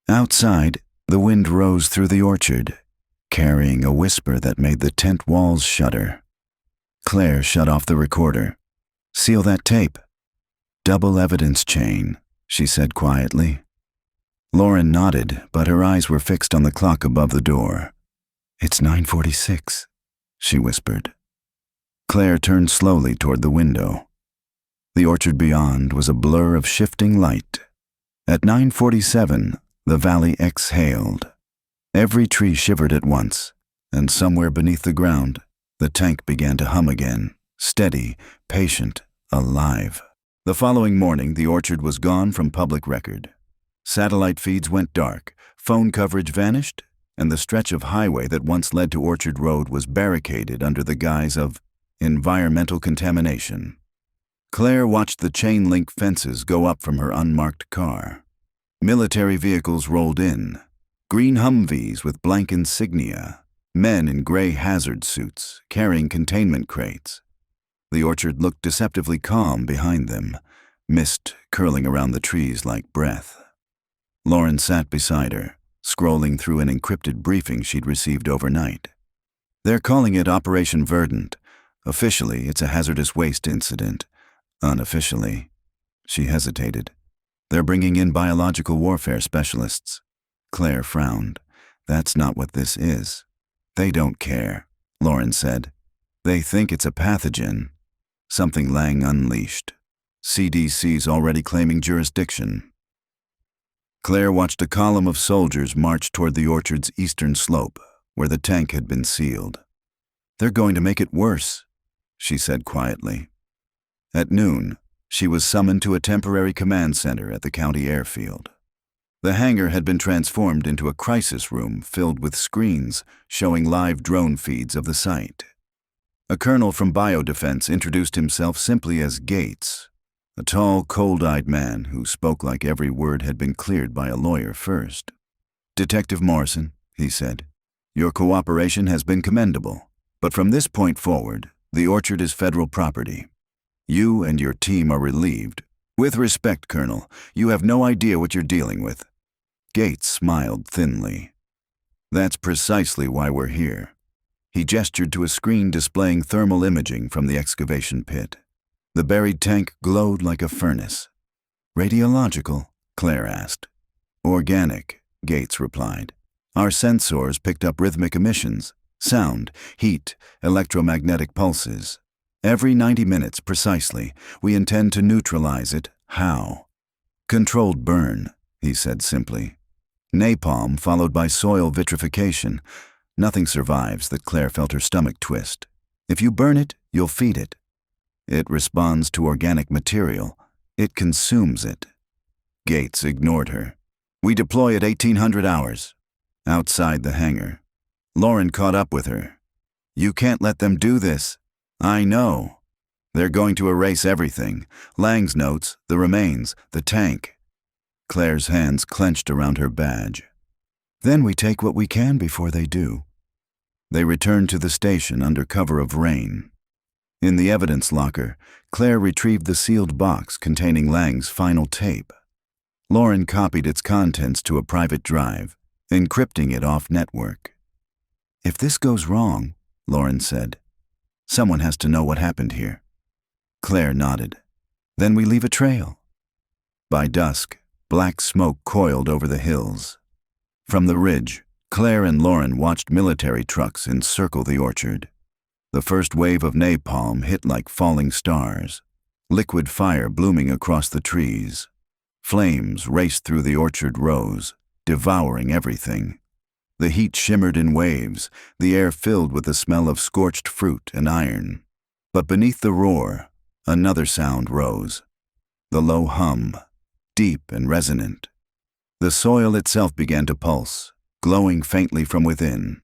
Outside, the wind rose through the orchard, carrying a whisper that made the tent walls shudder. Claire shut off the recorder. "Seal that tape." "Double evidence chain," she said quietly. Lauren nodded, but her eyes were fixed on the clock above the door. "It's 9:46, she whispered. Claire turned slowly toward the window. The orchard beyond was a blur of shifting light. At 9:47, the valley exhaled. Every tree shivered at once, and somewhere beneath the ground, the tank began to hum again, steady, patient, alive. The following morning, the orchard was gone from public record. Satellite feeds went dark, phone coverage vanished, and the stretch of highway that once led to Orchard Road was barricaded under the guise of environmental contamination. Claire watched the chain-link fences go up from her unmarked car. Military vehicles rolled in, green Humvees with blank insignia, men in gray hazard suits carrying containment crates. The orchard looked deceptively calm behind them, mist curling around the trees like breath. Lauren sat beside her, scrolling through an encrypted briefing she'd received overnight. "They're calling it Operation Verdant. Officially, it's a hazardous waste incident. Unofficially," she hesitated, "they're bringing in biological warfare specialists." Claire frowned. "That's not what this is." "They don't care," Lauren said. "They think it's a pathogen. Something Lang unleashed. CDC's already claiming jurisdiction." Claire watched a column of soldiers march toward the orchard's eastern slope, where the tank had been sealed. "They're going to make it worse," she said quietly. At noon, she was summoned to a temporary command center at the county airfield. The hangar had been transformed into a crisis room filled with screens showing live drone feeds of the site. A colonel from Biodefense introduced himself simply as Gates, a tall, cold-eyed man who spoke like every word had been cleared by a lawyer first. "Detective Morrison," he said, "your cooperation has been commendable, but from this point forward, the orchard is federal property. You and your team are relieved. With respect, Colonel, you have no idea what you're dealing with." Gates smiled thinly. "That's precisely why we're here." He gestured to a screen displaying thermal imaging from the excavation pit. The buried tank glowed like a furnace. "Radiological?" Claire asked. "Organic," Gates replied. "Our sensors picked up rhythmic emissions, sound, heat, electromagnetic pulses. Every 90 minutes precisely, we intend to neutralize it. How?" "Controlled burn," he said simply. "Napalm followed by soil vitrification. Nothing survives." That Claire felt her stomach twist. "If you burn it, you'll feed it. It responds to organic material. It consumes it." Gates ignored her. "We deploy at 1800 hours." Outside the hangar, Lauren caught up with her. "You can't let them do this." "I know. They're going to erase everything. Lang's notes, the remains, the tank." Claire's hands clenched around her badge. "Then we take what we can before they do." They returned to the station under cover of rain. In the evidence locker, Claire retrieved the sealed box containing Lang's final tape. Lauren copied its contents to a private drive, encrypting it off-network. "If this goes wrong," Lauren said, "someone has to know what happened here." Claire nodded. "Then we leave a trail." By dusk, black smoke coiled over the hills. From the ridge, Claire and Lauren watched military trucks encircle the orchard. The first wave of napalm hit like falling stars, liquid fire blooming across the trees. Flames raced through the orchard rows, devouring everything. The heat shimmered in waves, the air filled with the smell of scorched fruit and iron. But beneath the roar, another sound rose. The low hum, deep and resonant. The soil itself began to pulse, glowing faintly from within.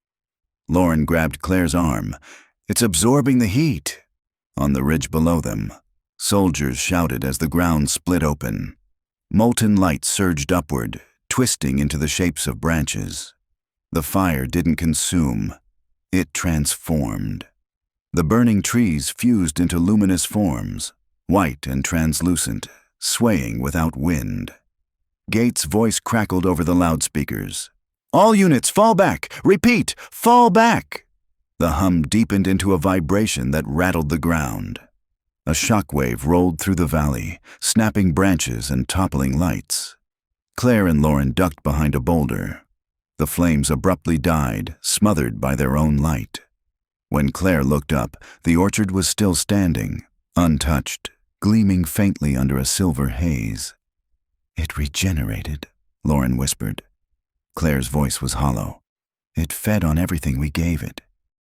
Lauren grabbed Claire's arm. "It's absorbing the heat." On the ridge below them, soldiers shouted as the ground split open. Molten light surged upward, twisting into the shapes of branches. The fire didn't consume. It transformed. The burning trees fused into luminous forms, white and translucent, swaying without wind. Gates' voice crackled over the loudspeakers. "All units, fall back! Repeat, fall back!" The hum deepened into a vibration that rattled the ground. A shockwave rolled through the valley, snapping branches and toppling lights. Claire and Lauren ducked behind a boulder. The flames abruptly died, smothered by their own light. When Claire looked up, the orchard was still standing, untouched, gleaming faintly under a silver haze. "It regenerated," Lauren whispered. Claire's voice was hollow. "It fed on everything we gave it."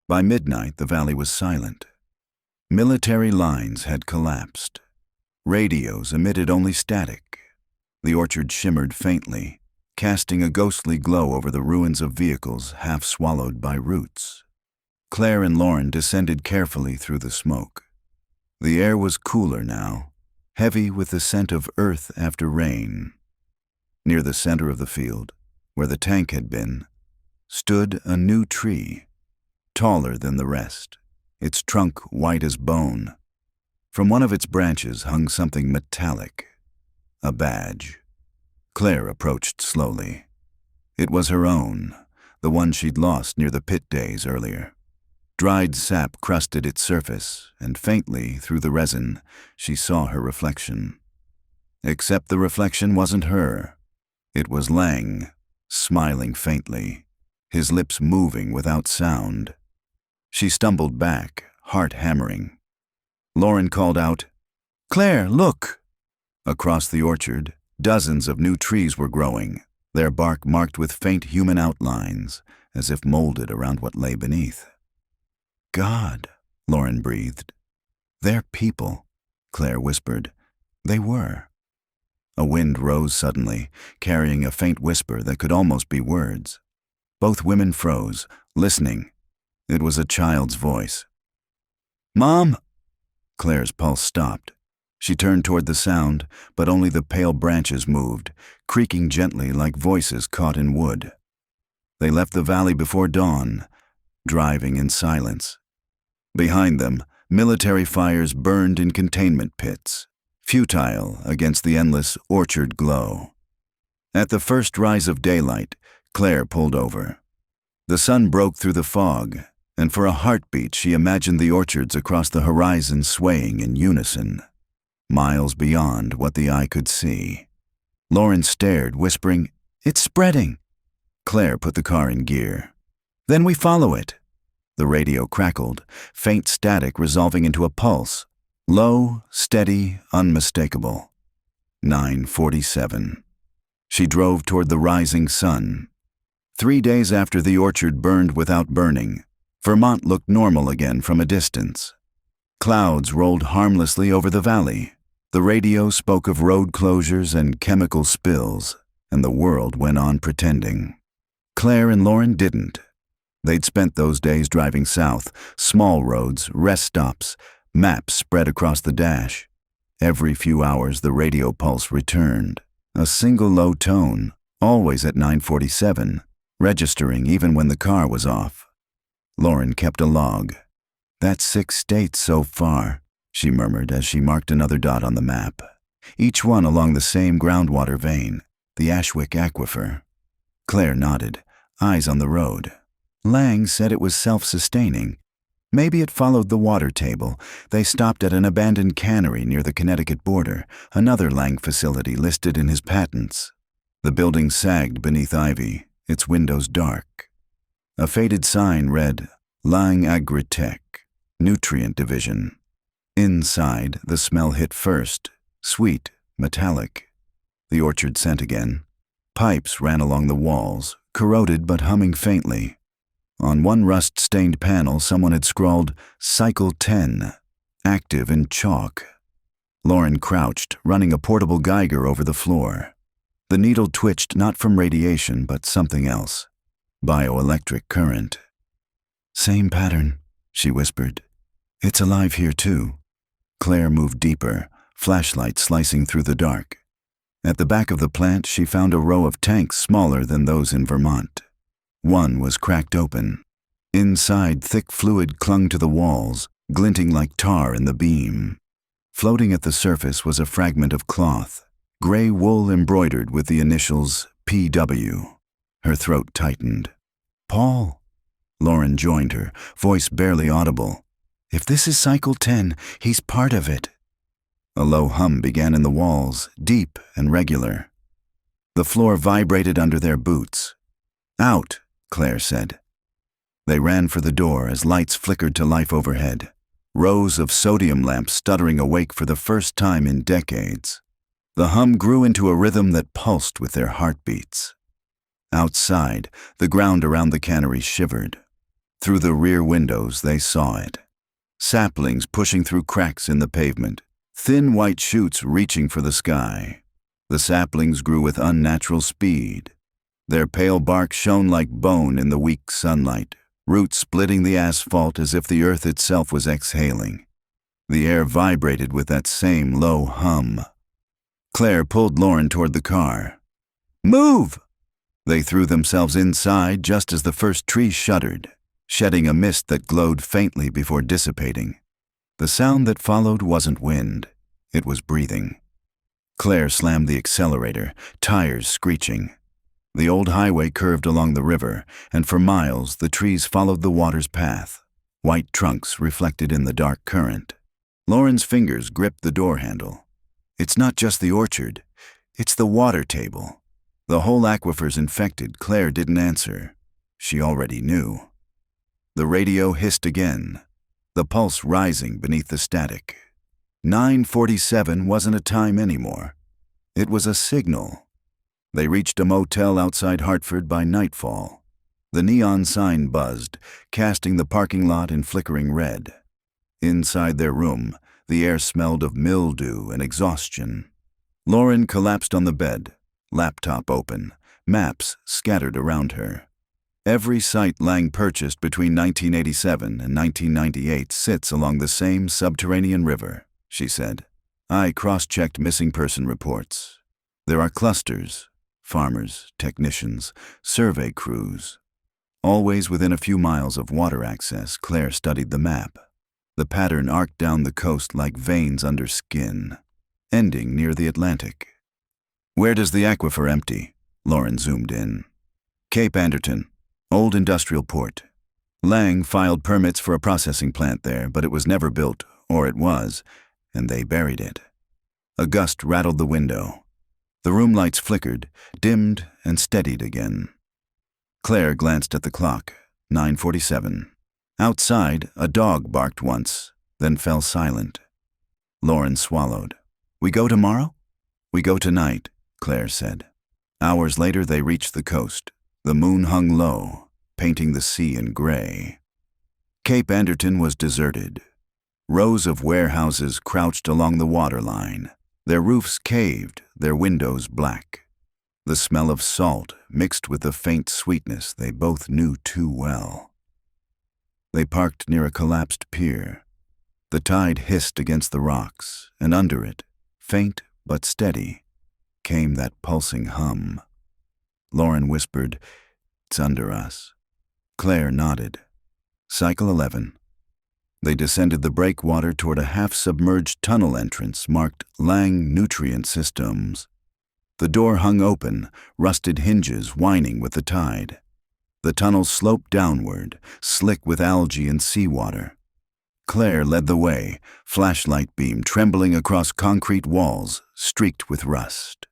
By midnight, the valley was silent. Military lines had collapsed. Radios emitted only static. The orchard shimmered faintly, casting a ghostly glow over the ruins of vehicles half swallowed by roots. Claire and Lauren descended carefully through the smoke. The air was cooler now, heavy with the scent of earth after rain. Near the center of the field, where the tank had been, stood a new tree, taller than the rest, its trunk white as bone. From one of its branches hung something metallic, a badge. Claire approached slowly. It was her own, the one she'd lost near the pit days earlier. Dried sap crusted its surface, and faintly, through the resin, she saw her reflection. Except the reflection wasn't her. It was Lang, smiling faintly, his lips moving without sound. She stumbled back, heart hammering. Lauren called out, "Claire, look!" Across the orchard, dozens of new trees were growing, their bark marked with faint human outlines, as if molded around what lay beneath. "God," Lauren breathed. "They're people." Claire whispered. They were. A wind rose suddenly, carrying a faint whisper that could almost be words. Both women froze, listening. It was a child's voice. "Mom!" Claire's pulse stopped. She turned toward the sound, but only the pale branches moved, creaking gently like voices caught in wood. They left the valley before dawn, driving in silence. Behind them, military fires burned in containment pits, futile against the endless orchard glow. At the first rise of daylight, Claire pulled over. The sun broke through the fog, and for a heartbeat she imagined the orchards across the horizon swaying in unison, miles beyond what the eye could see. Lauren stared, whispering, "It's spreading." Claire put the car in gear. "Then we follow it." The radio crackled, faint static resolving into a pulse, low, steady, unmistakable. 9:47. She drove toward the rising sun. 3 days after the orchard burned without burning, Vermont looked normal again from a distance. Clouds rolled harmlessly over the valley. The radio spoke of road closures and chemical spills, and the world went on pretending. Claire and Lauren didn't. They'd spent those days driving south, small roads, rest stops, maps spread across the dash. Every few hours the radio pulse returned, a single low tone, always at 9:47, registering even when the car was off. Lauren kept a log. "That's 6 states so far," she murmured as she marked another dot on the map, each one along the same groundwater vein, the Ashwick Aquifer. Claire nodded, eyes on the road. Lang said it was self-sustaining. Maybe it followed the water table. They stopped at an abandoned cannery near the Connecticut border, another Lang facility listed in his patents. The building sagged beneath ivy, its windows dark. A faded sign read, "Lang Agritech, Nutrient Division." Inside, the smell hit first, sweet, metallic. The orchard scent again. Pipes ran along the walls, corroded but humming faintly. On one rust-stained panel, someone had scrawled, "Cycle 10, active in chalk." Lauren crouched, running a portable Geiger over the floor. The needle twitched not from radiation, but something else. Bioelectric current. "Same pattern," she whispered. "It's alive here too." Claire moved deeper, flashlight slicing through the dark. At the back of the plant, she found a row of tanks smaller than those in Vermont. One was cracked open. Inside, thick fluid clung to the walls, glinting like tar in the beam. Floating at the surface was a fragment of cloth, gray wool embroidered with the initials PW. Her throat tightened. "Paul." Lauren joined her, voice barely audible. "If this is Cycle 10, he's part of it." A low hum began in the walls, deep and regular. The floor vibrated under their boots. "Out," Claire said. They ran for the door as lights flickered to life overhead, rows of sodium lamps stuttering awake for the first time in decades. The hum grew into a rhythm that pulsed with their heartbeats. Outside, the ground around the cannery shivered. Through the rear windows, they saw it. Saplings pushing through cracks in the pavement, thin white shoots reaching for the sky. The saplings grew with unnatural speed. Their pale bark shone like bone in the weak sunlight, roots splitting the asphalt as if the earth itself was exhaling. The air vibrated with that same low hum. Claire pulled Lauren toward the car. "Move!" They threw themselves inside just as the first tree shuddered, shedding a mist that glowed faintly before dissipating. The sound that followed wasn't wind. It was breathing. Claire slammed the accelerator, tires screeching. The old highway curved along the river, and for miles the trees followed the water's path, white trunks reflected in the dark current. Lauren's fingers gripped the door handle. It's not just the orchard. It's the water table. The whole aquifer's infected. Claire didn't answer. She already knew. The radio hissed again, the pulse rising beneath the static. 9:47 wasn't a time anymore. It was a signal. They reached a motel outside Hartford by nightfall. The neon sign buzzed, casting the parking lot in flickering red. Inside their room, The air smelled of mildew and exhaustion. Lauren collapsed on the bed, laptop open, maps scattered around her. Every site Lang purchased between 1987 and 1998 sits along the same subterranean river, she said. I cross-checked missing person reports. There are clusters, farmers, technicians, survey crews. Always within a few miles of water access, Claire studied the map. The pattern arced down the coast like veins under skin, ending near the Atlantic. Where does the aquifer empty? Lauren zoomed in. Cape Anderton, old industrial port. Lang filed permits for a processing plant there, but it was never built, or it was, and they buried it. A gust rattled the window. The room lights flickered, dimmed, and steadied again. Claire glanced at the clock, 9:47. Outside, a dog barked once, then fell silent. Lauren swallowed. We go tomorrow? We go tonight, Claire said. Hours later, they reached the coast. The moon hung low, painting the sea in gray. Cape Anderton was deserted. Rows of warehouses crouched along the waterline, their roofs caved, their windows black. The smell of salt mixed with the faint sweetness they both knew too well. They parked near a collapsed pier. The tide hissed against the rocks, and under it, faint but steady, came that pulsing hum. Lauren whispered, "It's under us." Claire nodded. Cycle 11. They descended the breakwater toward a half-submerged tunnel entrance marked Lang Nutrient Systems. The door hung open, rusted hinges whining with the tide. The tunnel sloped downward, slick with algae and seawater. Claire led the way, flashlight beam trembling across concrete walls, streaked with rust.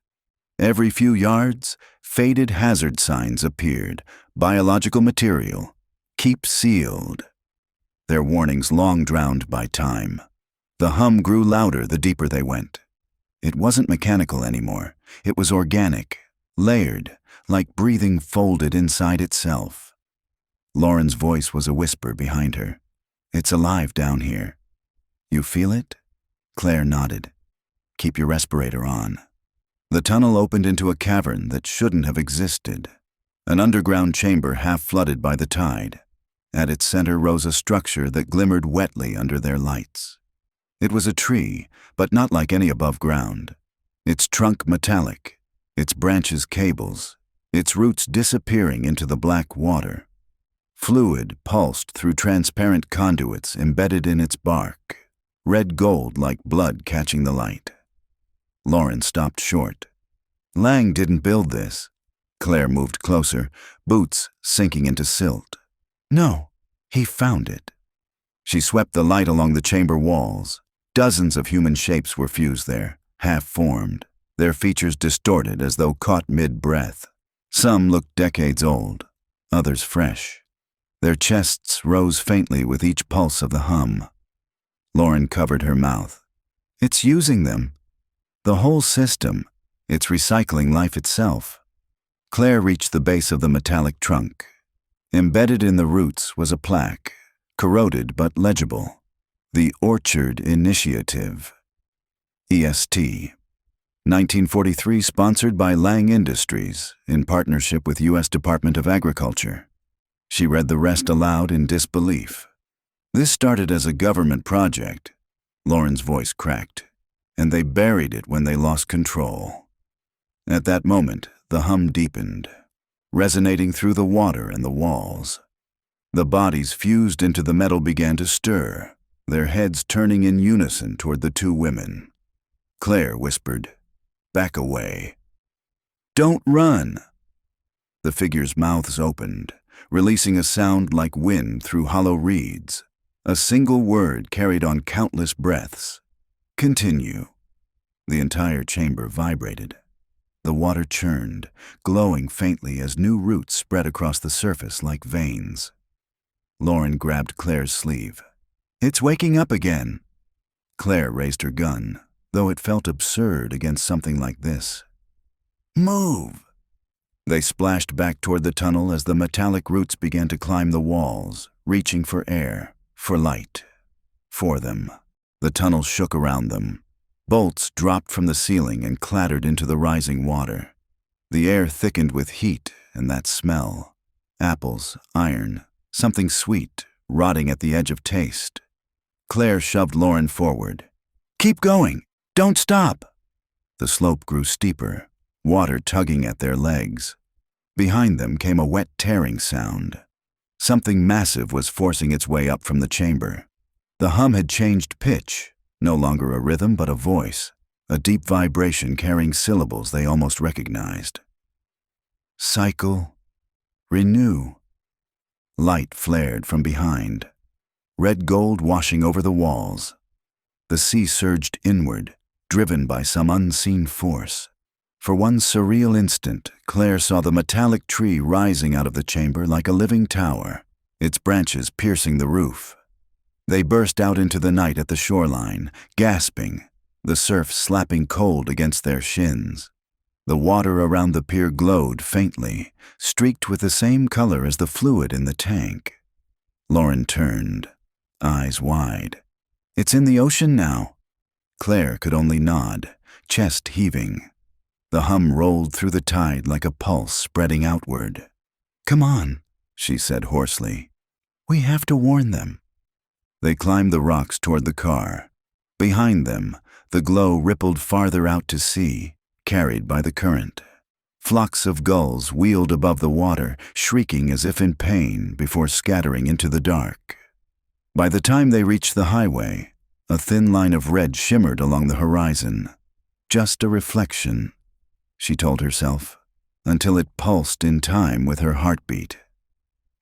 Every few yards, faded hazard signs appeared. Biological material. Keep sealed. Their warnings long drowned by time. The hum grew louder the deeper they went. It wasn't mechanical anymore. It was organic, layered, like breathing folded inside itself. Lauren's voice was a whisper behind her. It's alive down here. You feel it? Claire nodded. Keep your respirator on. The tunnel opened into a cavern that shouldn't have existed. An underground chamber half flooded by the tide. At its center rose a structure that glimmered wetly under their lights. It was a tree, but not like any above ground. Its trunk metallic, its branches cables, its roots disappearing into the black water. Fluid pulsed through transparent conduits embedded in its bark, red gold like blood catching the light. Lauren stopped short. Lang didn't build this. Claire moved closer, boots sinking into silt. No, he found it. She swept the light along the chamber walls. Dozens of human shapes were fused there, half-formed, their features distorted as though caught mid-breath. Some looked decades old, others fresh. Their chests rose faintly with each pulse of the hum. Lauren covered her mouth. It's using them. The whole system. It's recycling life itself. Claire reached the base of the metallic trunk. Embedded in the roots was a plaque, corroded but legible. The Orchard Initiative. EST. 1943, sponsored by Lang Industries, in partnership with U.S. Department of Agriculture. She read the rest aloud in disbelief. This started as a government project. Lauren's voice cracked, and they buried it when they lost control. At that moment, the hum deepened, resonating through the water and the walls. The bodies fused into the metal began to stir, their heads turning in unison toward the two women. Claire whispered, "Back away." "Don't run." The figures' mouths opened, releasing a sound like wind through hollow reeds. A single word carried on countless breaths. "Continue." The entire chamber vibrated. The water churned, glowing faintly as new roots spread across the surface like veins. Lauren grabbed Claire's sleeve. "It's waking up again." Claire raised her gun, though it felt absurd against something like this. "Move!" They splashed back toward the tunnel as the metallic roots began to climb the walls, reaching for air, for light, for them. The tunnel shook around them. Bolts dropped from the ceiling and clattered into the rising water. The air thickened with heat and that smell. Apples, iron, something sweet, rotting at the edge of taste. Claire shoved Lauren forward. "Keep going! Don't stop!" The slope grew steeper, water tugging at their legs. Behind them came a wet tearing sound. Something massive was forcing its way up from the chamber. The hum had changed pitch, no longer a rhythm but a voice, a deep vibration carrying syllables they almost recognized. Cycle. Renew. Light flared from behind, red gold washing over the walls. The sea surged inward, driven by some unseen force. For one surreal instant, Claire saw the metallic tree rising out of the chamber like a living tower, its branches piercing the roof. They burst out into the night at the shoreline, gasping, the surf slapping cold against their shins. The water around the pier glowed faintly, streaked with the same color as the fluid in the tank. Lauren turned, eyes wide. "It's in the ocean now." Claire could only nod, chest heaving. The hum rolled through the tide like a pulse spreading outward. "Come on," she said hoarsely. "We have to warn them." They climbed the rocks toward the car. Behind them, the glow rippled farther out to sea, carried by the current. Flocks of gulls wheeled above the water, shrieking as if in pain before scattering into the dark. By the time they reached the highway, a thin line of red shimmered along the horizon. Just a reflection, she told herself, until it pulsed in time with her heartbeat.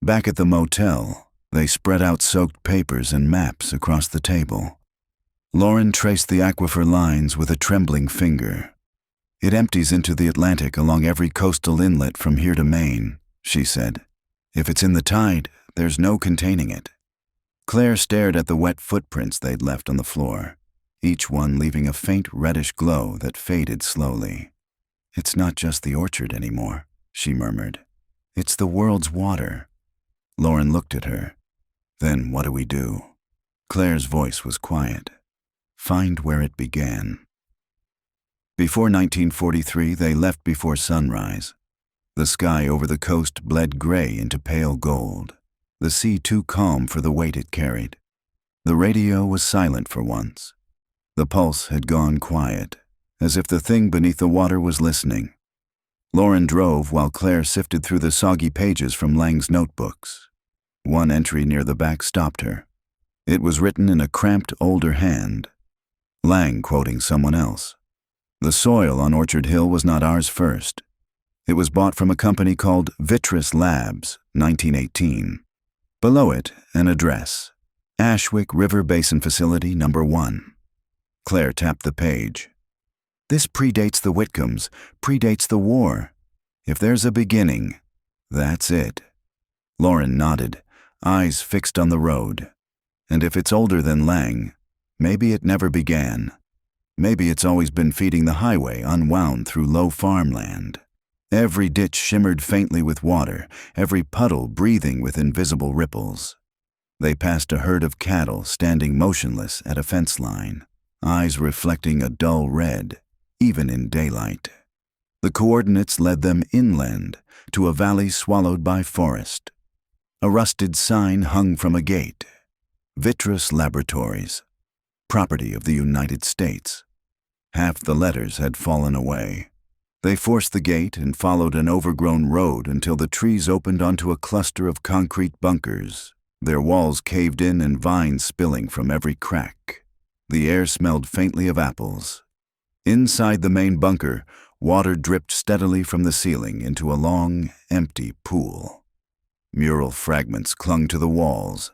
Back at the motel, they spread out soaked papers and maps across the table. Lauren traced the aquifer lines with a trembling finger. "It empties into the Atlantic along every coastal inlet from here to Maine," she said. "If it's in the tide, there's no containing it." Claire stared at the wet footprints they'd left on the floor, each one leaving a faint reddish glow that faded slowly. "It's not just the orchard anymore," she murmured. "It's the world's water." Lauren looked at her. "Then what do we do?" Claire's voice was quiet. "Find where it began." Before 1943, they left before sunrise. The sky over the coast bled gray into pale gold, the sea too calm for the weight it carried. The radio was silent for once. The pulse had gone quiet, as if the thing beneath the water was listening. Lauren drove while Claire sifted through the soggy pages from Lang's notebooks. One entry near the back stopped her. It was written in a cramped, older hand. Lang quoting someone else. "The soil on Orchard Hill was not ours first. It was bought from a company called Vitreous Labs, 1918. Below it, an address. Ashwick River Basin Facility, No. 1. Claire tapped the page. "This predates the Whitcombs, predates the war. If there's a beginning, that's it." Lauren nodded, eyes fixed on the road. "And if it's older than Lang, maybe it never began. Maybe it's always been feeding the highway unwound through low farmland. Every ditch shimmered faintly with water, every puddle breathing with invisible ripples." They passed a herd of cattle standing motionless at a fence line, eyes reflecting a dull red, even in daylight. The coordinates led them inland to a valley swallowed by forest. A rusted sign hung from a gate. Vitreous Laboratories. Property of the United States. Half the letters had fallen away. They forced the gate and followed an overgrown road until the trees opened onto a cluster of concrete bunkers, their walls caved in and vines spilling from every crack. The air smelled faintly of apples. Inside the main bunker, water dripped steadily from the ceiling into a long, empty pool. Mural fragments clung to the walls.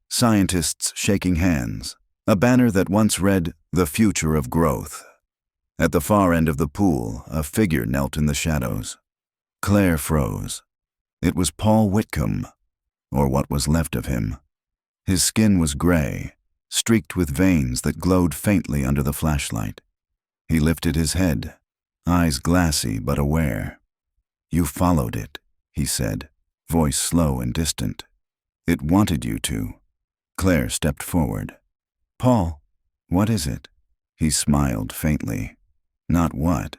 Scientists shaking hands. A banner that once read, "The Future of Growth." At the far end of the pool, a figure knelt in the shadows. Claire froze. It was Paul Whitcomb, or what was left of him. His skin was gray, streaked with veins that glowed faintly under the flashlight. He lifted his head, eyes glassy but aware. "You followed it," he said, voice slow and distant. "It wanted you to." Claire stepped forward. "Paul, What is it? He smiled faintly. Not what.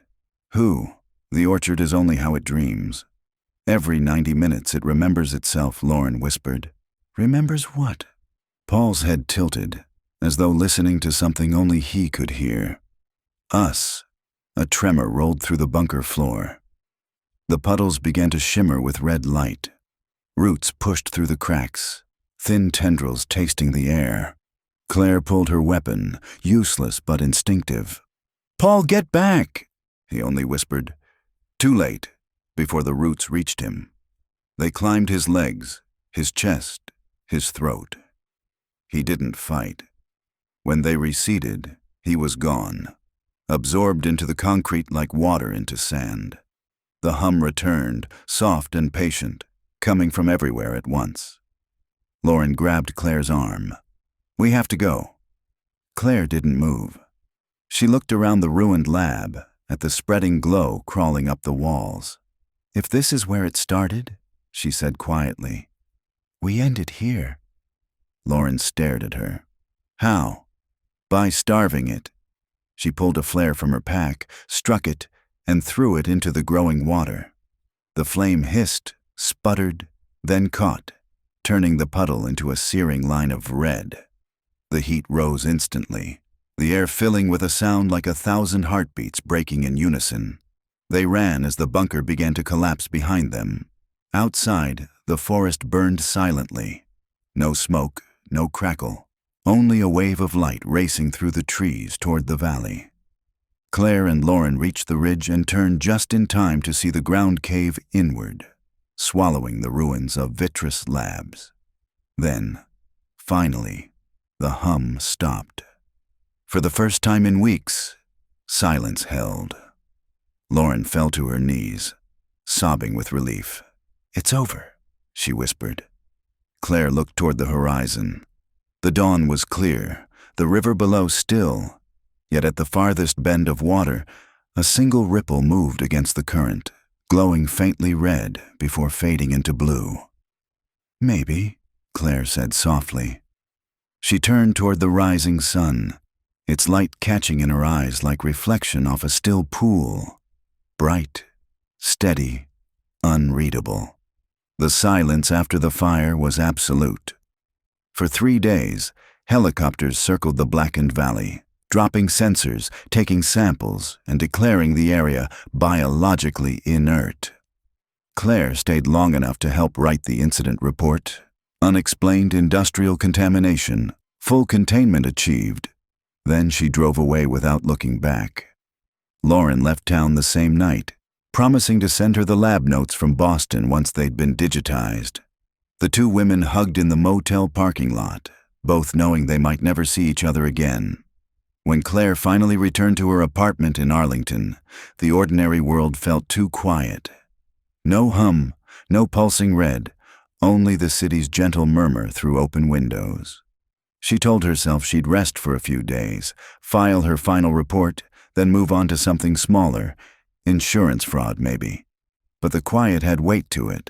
Who? The orchard is only how it dreams. Every 90 minutes it remembers itself, Lauren whispered. Remembers what? Paul's head tilted, as though listening to something only he could hear. Us. A tremor rolled through the bunker floor. The puddles began to shimmer with red light. Roots pushed through the cracks, thin tendrils tasting the air. Claire pulled her weapon, useless but instinctive. "Paul, get back!" he only whispered. Too late, before the roots reached him. They climbed his legs, his chest, his throat. He didn't fight. When they receded, he was gone, absorbed into the concrete like water into sand. The hum returned, soft and patient, coming from everywhere at once. Lauren grabbed Claire's arm. "We have to go." Claire didn't move. She looked around the ruined lab, at the spreading glow crawling up the walls. "If this is where it started," she said quietly, "we end it here." Lauren stared at her. "How?" "By starving it." She pulled a flare from her pack, struck it, and threw it into the growing water. The flame hissed, sputtered, then caught, turning the puddle into a searing line of red. The heat rose instantly, the air filling with a sound like 1,000 heartbeats breaking in unison. They ran as the bunker began to collapse behind them. Outside, the forest burned silently. No smoke, no crackle, only a wave of light racing through the trees toward the valley. Claire and Lauren reached the ridge and turned just in time to see the ground cave inward, swallowing the ruins of Vitreous Labs. Then, finally, the hum stopped. For the first time in weeks, silence held. Lauren fell to her knees, sobbing with relief. "It's over," she whispered. Claire looked toward the horizon. The dawn was clear, the river below still, yet at the farthest bend of water, a single ripple moved against the current, glowing faintly red before fading into blue. "Maybe," Claire said softly. She turned toward the rising sun, its light catching in her eyes like reflection off a still pool. Bright, steady, unreadable. The silence after the fire was absolute. For 3 days, helicopters circled the blackened valley, dropping sensors, taking samples, and declaring the area biologically inert. Claire stayed long enough to help write the incident report. Unexplained industrial contamination, full containment achieved. Then she drove away without looking back. Lauren left town the same night, promising to send her the lab notes from Boston once they'd been digitized. The two women hugged in the motel parking lot, both knowing they might never see each other again. When Claire finally returned to her apartment in Arlington, the ordinary world felt too quiet. No hum, no pulsing red, only the city's gentle murmur through open windows. She told herself she'd rest for a few days, file her final report, then move on to something smaller, insurance fraud maybe. But the quiet had weight to it,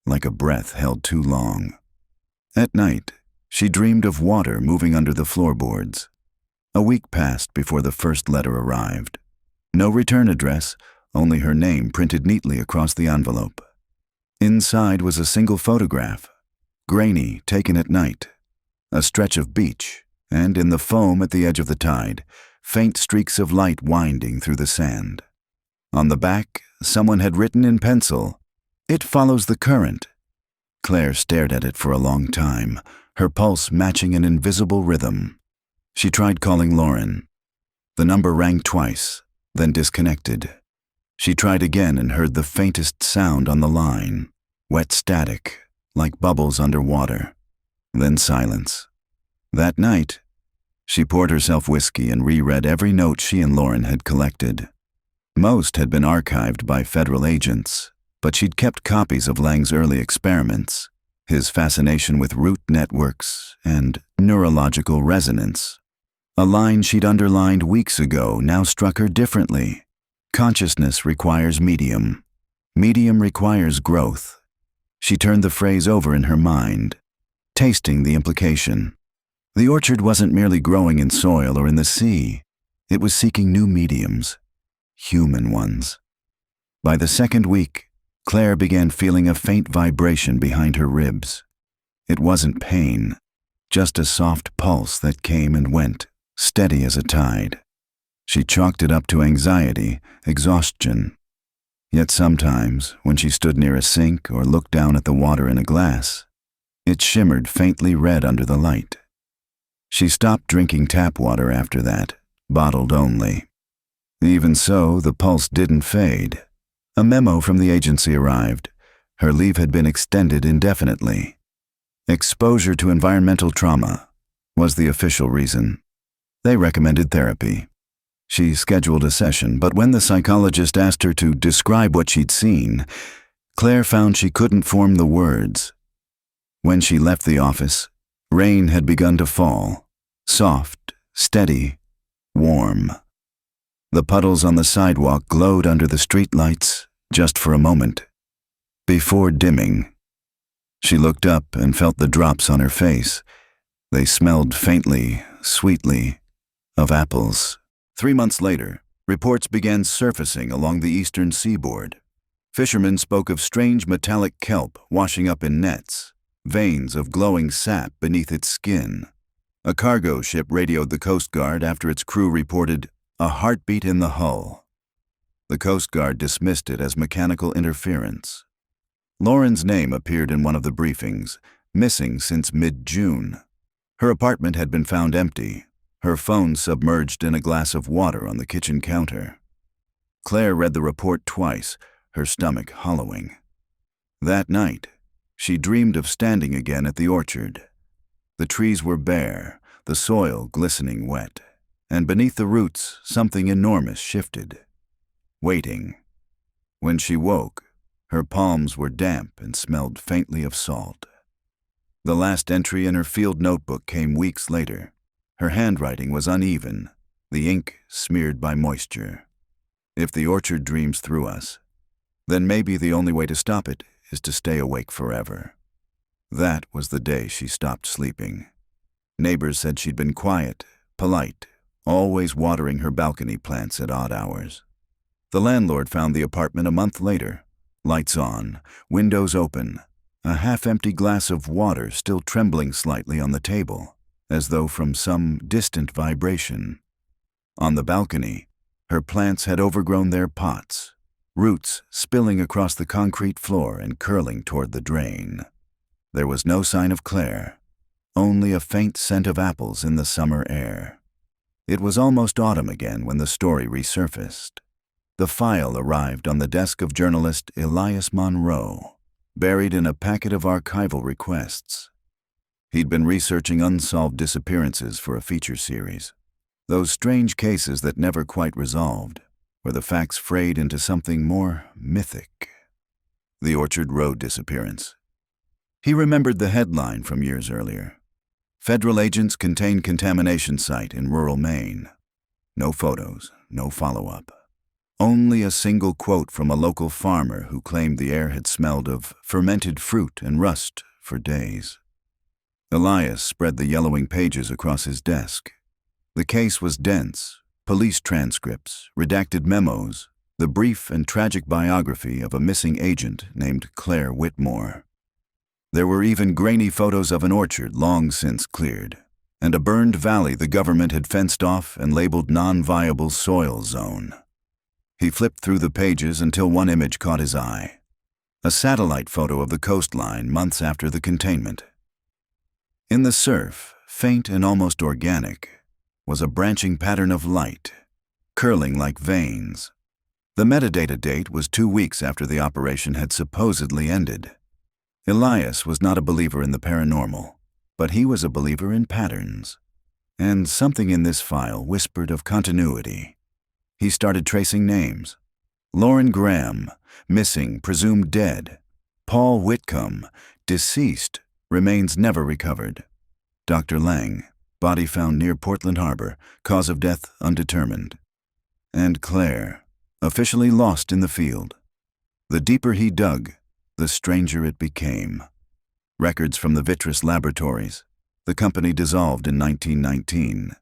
like a breath held too long. At night, she dreamed of water moving under the floorboards. A week passed before the first letter arrived. No return address, only her name printed neatly across the envelope. Inside was a single photograph, grainy, taken at night. A stretch of beach, and in the foam at the edge of the tide, faint streaks of light winding through the sand. On the back, someone had written in pencil, "It follows the current." Claire stared at it for a long time, her pulse matching an invisible rhythm. She tried calling Lauren. The number rang twice, then disconnected. She tried again and heard the faintest sound on the line, wet static, like bubbles underwater. Then silence. That night, she poured herself whiskey and reread every note she and Lauren had collected. Most had been archived by federal agents, but she'd kept copies of Lang's early experiments, his fascination with root networks and neurological resonance. A line she'd underlined weeks ago now struck her differently. Consciousness requires medium. Medium requires growth. She turned the phrase over in her mind, tasting the implication. The orchard wasn't merely growing in soil or in the sea. It was seeking new mediums, human ones. By the second week, Claire began feeling a faint vibration behind her ribs. It wasn't pain, just a soft pulse that came and went, steady as a tide. She chalked it up to anxiety, exhaustion. Yet sometimes, when she stood near a sink or looked down at the water in a glass, it shimmered faintly red under the light. She stopped drinking tap water after that, bottled only. Even so, the pulse didn't fade. A memo from the agency arrived. Her leave had been extended indefinitely. Exposure to environmental trauma was the official reason. They recommended therapy. She scheduled a session, but when the psychologist asked her to describe what she'd seen, Claire found she couldn't form the words. When she left the office, rain had begun to fall, soft, steady, warm. The puddles on the sidewalk glowed under the streetlights just for a moment, before dimming. She looked up and felt the drops on her face. They smelled faintly, sweetly, of apples. 3 months later, reports began surfacing along the eastern seaboard. Fishermen spoke of strange metallic kelp washing up in nets, veins of glowing sap beneath its skin. A cargo ship radioed the Coast Guard after its crew reported a heartbeat in the hull. The Coast Guard dismissed it as mechanical interference. Lauren's name appeared in one of the briefings, missing since mid-June. Her apartment had been found empty, her phone submerged in a glass of water on the kitchen counter. Claire read the report twice, her stomach hollowing. That night, she dreamed of standing again at the orchard. The trees were bare, the soil glistening wet, and beneath the roots something enormous shifted, waiting. When she woke, her palms were damp and smelled faintly of salt. The last entry in her field notebook came weeks later. Her handwriting was uneven, the ink smeared by moisture. If the orchard dreams through us, then maybe the only way to stop it is to stay awake forever. That was the day she stopped sleeping. Neighbors said she'd been quiet, polite, always watering her balcony plants at odd hours. The landlord found the apartment a month later, lights on, windows open, a half-empty glass of water still trembling slightly on the table, as though from some distant vibration. On the balcony, her plants had overgrown their pots, roots spilling across the concrete floor and curling toward the drain. There was no sign of Claire, only a faint scent of apples in the summer air. It was almost autumn again when the story resurfaced. The file arrived on the desk of journalist Elias Monroe, buried in a packet of archival requests. He'd been researching unsolved disappearances for a feature series, those strange cases that never quite resolved, where the facts frayed into something more mythic. The Orchard Road disappearance. He remembered the headline from years earlier. Federal agents contain contamination site in rural Maine. No photos, no follow-up. Only a single quote from a local farmer who claimed the air had smelled of fermented fruit and rust for days. Elias spread the yellowing pages across his desk. The case was dense, police transcripts, redacted memos, the brief and tragic biography of a missing agent named Claire Whitmore. There were even grainy photos of an orchard long since cleared, and a burned valley the government had fenced off and labeled non-viable soil zone. He flipped through the pages until one image caught his eye. A satellite photo of the coastline months after the containment. In the surf, faint and almost organic, was a branching pattern of light, curling like veins. The metadata date was 2 weeks after the operation had supposedly ended. Elias was not a believer in the paranormal, but he was a believer in patterns. And something in this file whispered of continuity. He started tracing names. Lauren Graham, missing, presumed dead. Paul Whitcomb, deceased, remains never recovered. Dr. Lang, body found near Portland Harbor, cause of death undetermined. And Claire, officially lost in the field. The deeper he dug, the stranger it became. Records from the Vitreous laboratories, The company dissolved in 1919,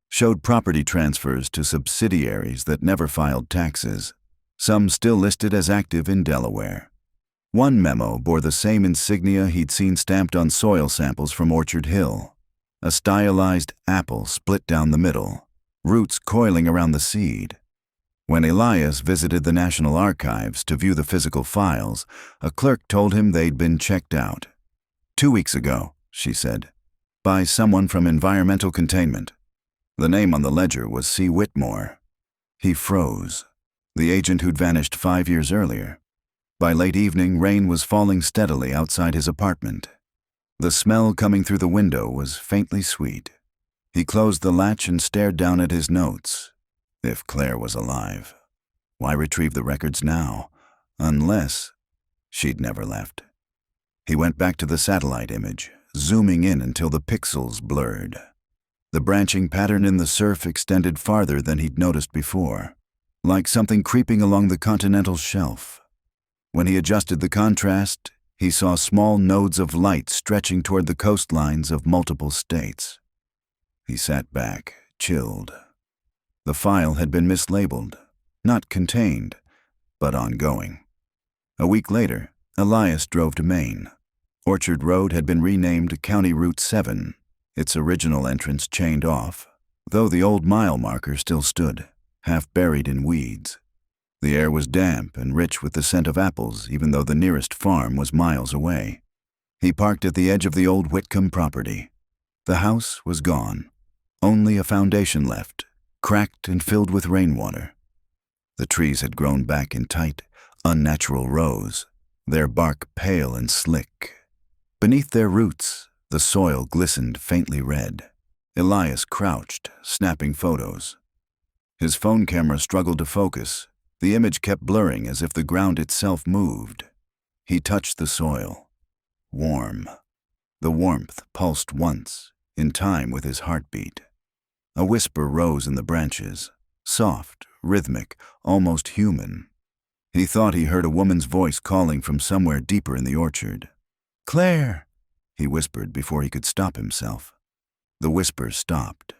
showed property transfers to subsidiaries that never filed taxes, some still listed as active in Delaware. One memo bore the same insignia he'd seen stamped on soil samples from Orchard Hill, a stylized apple split down the middle, roots coiling around the seed. When Elias visited the National Archives to view the physical files, a clerk told him they'd been checked out. 2 weeks ago, she said, by someone from Environmental Containment. The name on the ledger was C. Whitmore. He froze. The agent who'd vanished 5 years earlier. By late evening, rain was falling steadily outside his apartment. The smell coming through the window was faintly sweet. He closed the latch and stared down at his notes. If Claire was alive, why retrieve the records now? Unless she'd never left. He went back to the satellite image, zooming in until the pixels blurred. The branching pattern in the surf extended farther than he'd noticed before, like something creeping along the continental shelf. When he adjusted the contrast, he saw small nodes of light stretching toward the coastlines of multiple states. He sat back, chilled. The file had been mislabeled, not contained, but ongoing. A week later, Elias drove to Maine. Orchard Road had been renamed County Route 7, its original entrance chained off, though the old mile marker still stood, half buried in weeds. The air was damp and rich with the scent of apples, even though the nearest farm was miles away. He parked at the edge of the old Whitcomb property. The house was gone. Only a foundation left, cracked and filled with rainwater. The trees had grown back in tight, unnatural rows, their bark pale and slick. Beneath their roots, the soil glistened faintly red. Elias crouched, snapping photos. His phone camera struggled to focus. The image kept blurring as if the ground itself moved. He touched the soil. Warm. The warmth pulsed once, in time with his heartbeat. A whisper rose in the branches, soft, rhythmic, almost human. He thought he heard a woman's voice calling from somewhere deeper in the orchard. "Claire," he whispered before he could stop himself. The whisper stopped.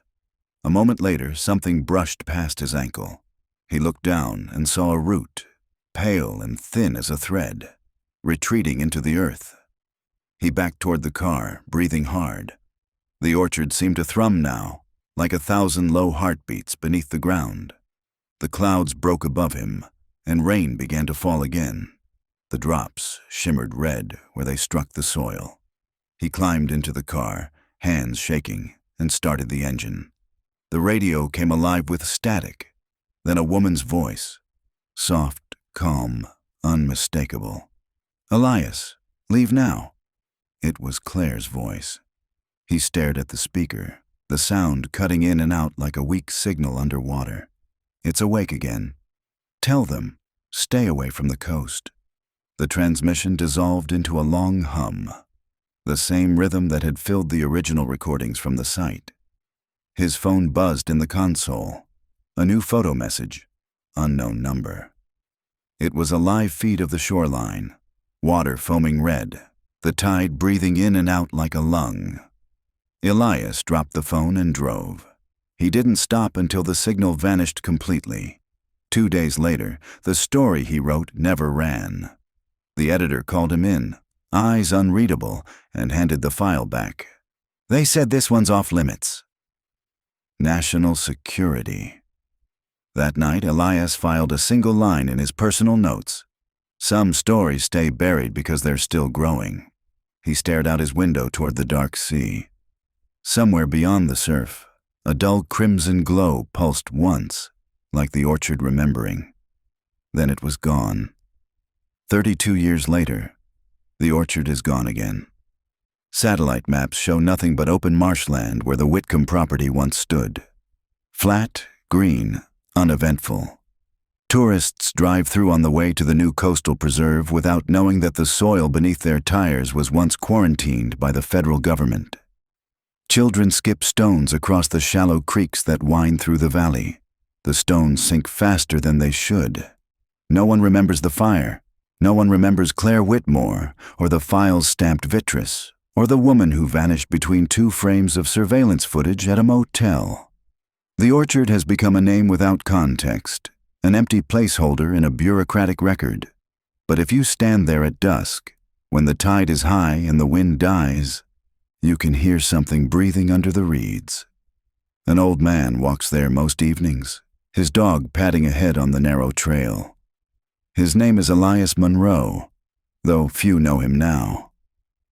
A moment later, something brushed past his ankle. He looked down and saw a root, pale and thin as a thread, retreating into the earth. He backed toward the car, breathing hard. The orchard seemed to thrum now, like 1,000 low heartbeats beneath the ground. The clouds broke above him, and rain began to fall again. The drops shimmered red where they struck the soil. He climbed into the car, hands shaking, and started the engine. The radio came alive with static, then a woman's voice, soft, calm, unmistakable. "Elias, leave now." It was Claire's voice. He stared at the speaker, the sound cutting in and out like a weak signal underwater. "It's awake again. Tell them, stay away from the coast." The transmission dissolved into a long hum, the same rhythm that had filled the original recordings from the site. His phone buzzed in the console. A new photo message, unknown number. It was a live feed of the shoreline, water foaming red, the tide breathing in and out like a lung. Elias dropped the phone and drove. He didn't stop until the signal vanished completely. 2 days later, the story he wrote never ran. The editor called him in, eyes unreadable, and handed the file back. "They said this one's off limits." National security. That night, Elias filed a single line in his personal notes. Some stories stay buried because they're still growing. He stared out his window toward the dark sea. Somewhere beyond the surf, a dull crimson glow pulsed once, like the orchard remembering. Then it was gone. 32 years later, the orchard is gone again. Satellite maps show nothing but open marshland where the Whitcomb property once stood. Flat, green, uneventful. Tourists drive through on the way to the new coastal preserve without knowing that the soil beneath their tires was once quarantined by the federal government. Children skip stones across the shallow creeks that wind through the valley. The stones sink faster than they should. No one remembers the fire. No one remembers Claire Whitmore or the files stamped vitreous or the woman who vanished between two frames of surveillance footage at a motel. The orchard has become a name without context, an empty placeholder in a bureaucratic record. But if you stand there at dusk, when the tide is high and the wind dies, you can hear something breathing under the reeds. An old man walks there most evenings, his dog padding ahead on the narrow trail. His name is Elias Monroe, though few know him now.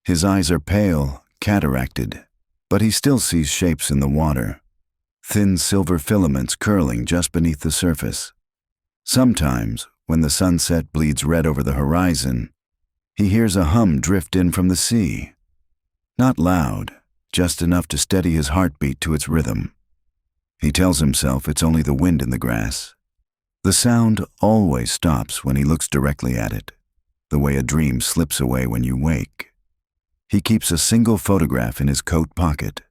His eyes are pale, cataracted, but he still sees shapes in the water, thin silver filaments curling just beneath the surface. Sometimes, when the sunset bleeds red over the horizon, he hears a hum drift in from the sea. Not loud, just enough to steady his heartbeat to its rhythm. He tells himself it's only the wind in the grass. The sound always stops when he looks directly at it, the way a dream slips away when you wake. He keeps a single photograph in his coat pocket,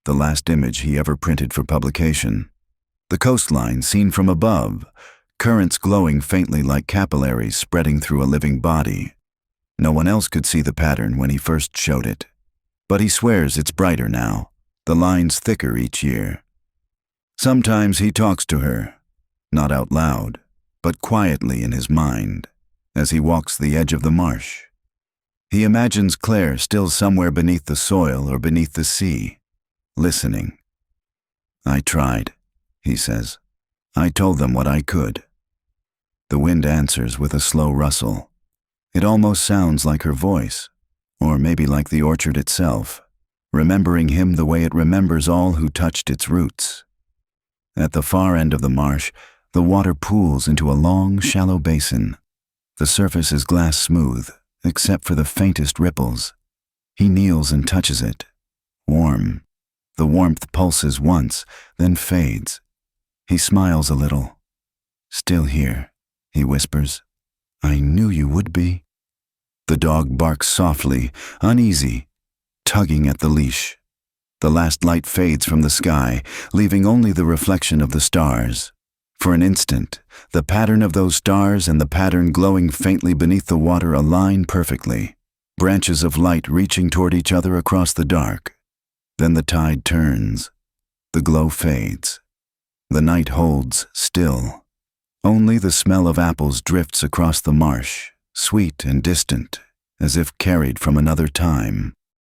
the last image he ever printed for publication. The coastline seen from above, currents glowing faintly like capillaries spreading through a living body. No one else could see the pattern when he first showed it, but he swears it's brighter now, the lines thicker each year. Sometimes he talks to her, not out loud, but quietly in his mind, as he walks the edge of the marsh. He imagines Claire still somewhere beneath the soil or beneath the sea, listening. "I tried," he says. "I told them what I could." The wind answers with a slow rustle. It almost sounds like her voice, or maybe like the orchard itself, remembering him the way it remembers all who touched its roots. At the far end of the marsh, the water pools into a long, shallow basin. The surface is glass smooth, except for the faintest ripples. He kneels and touches it. Warm. The warmth pulses once, then fades. He smiles a little. "Still here," he whispers. "I knew you would be." The dog barks softly, uneasy, tugging at the leash. The last light fades from the sky, leaving only the reflection of the stars. For an instant, the pattern of those stars and the pattern glowing faintly beneath the water align perfectly, branches of light reaching toward each other across the dark. Then the tide turns. The glow fades. The night holds still. Only the smell of apples drifts across the marsh, sweet and distant, as if carried from another time.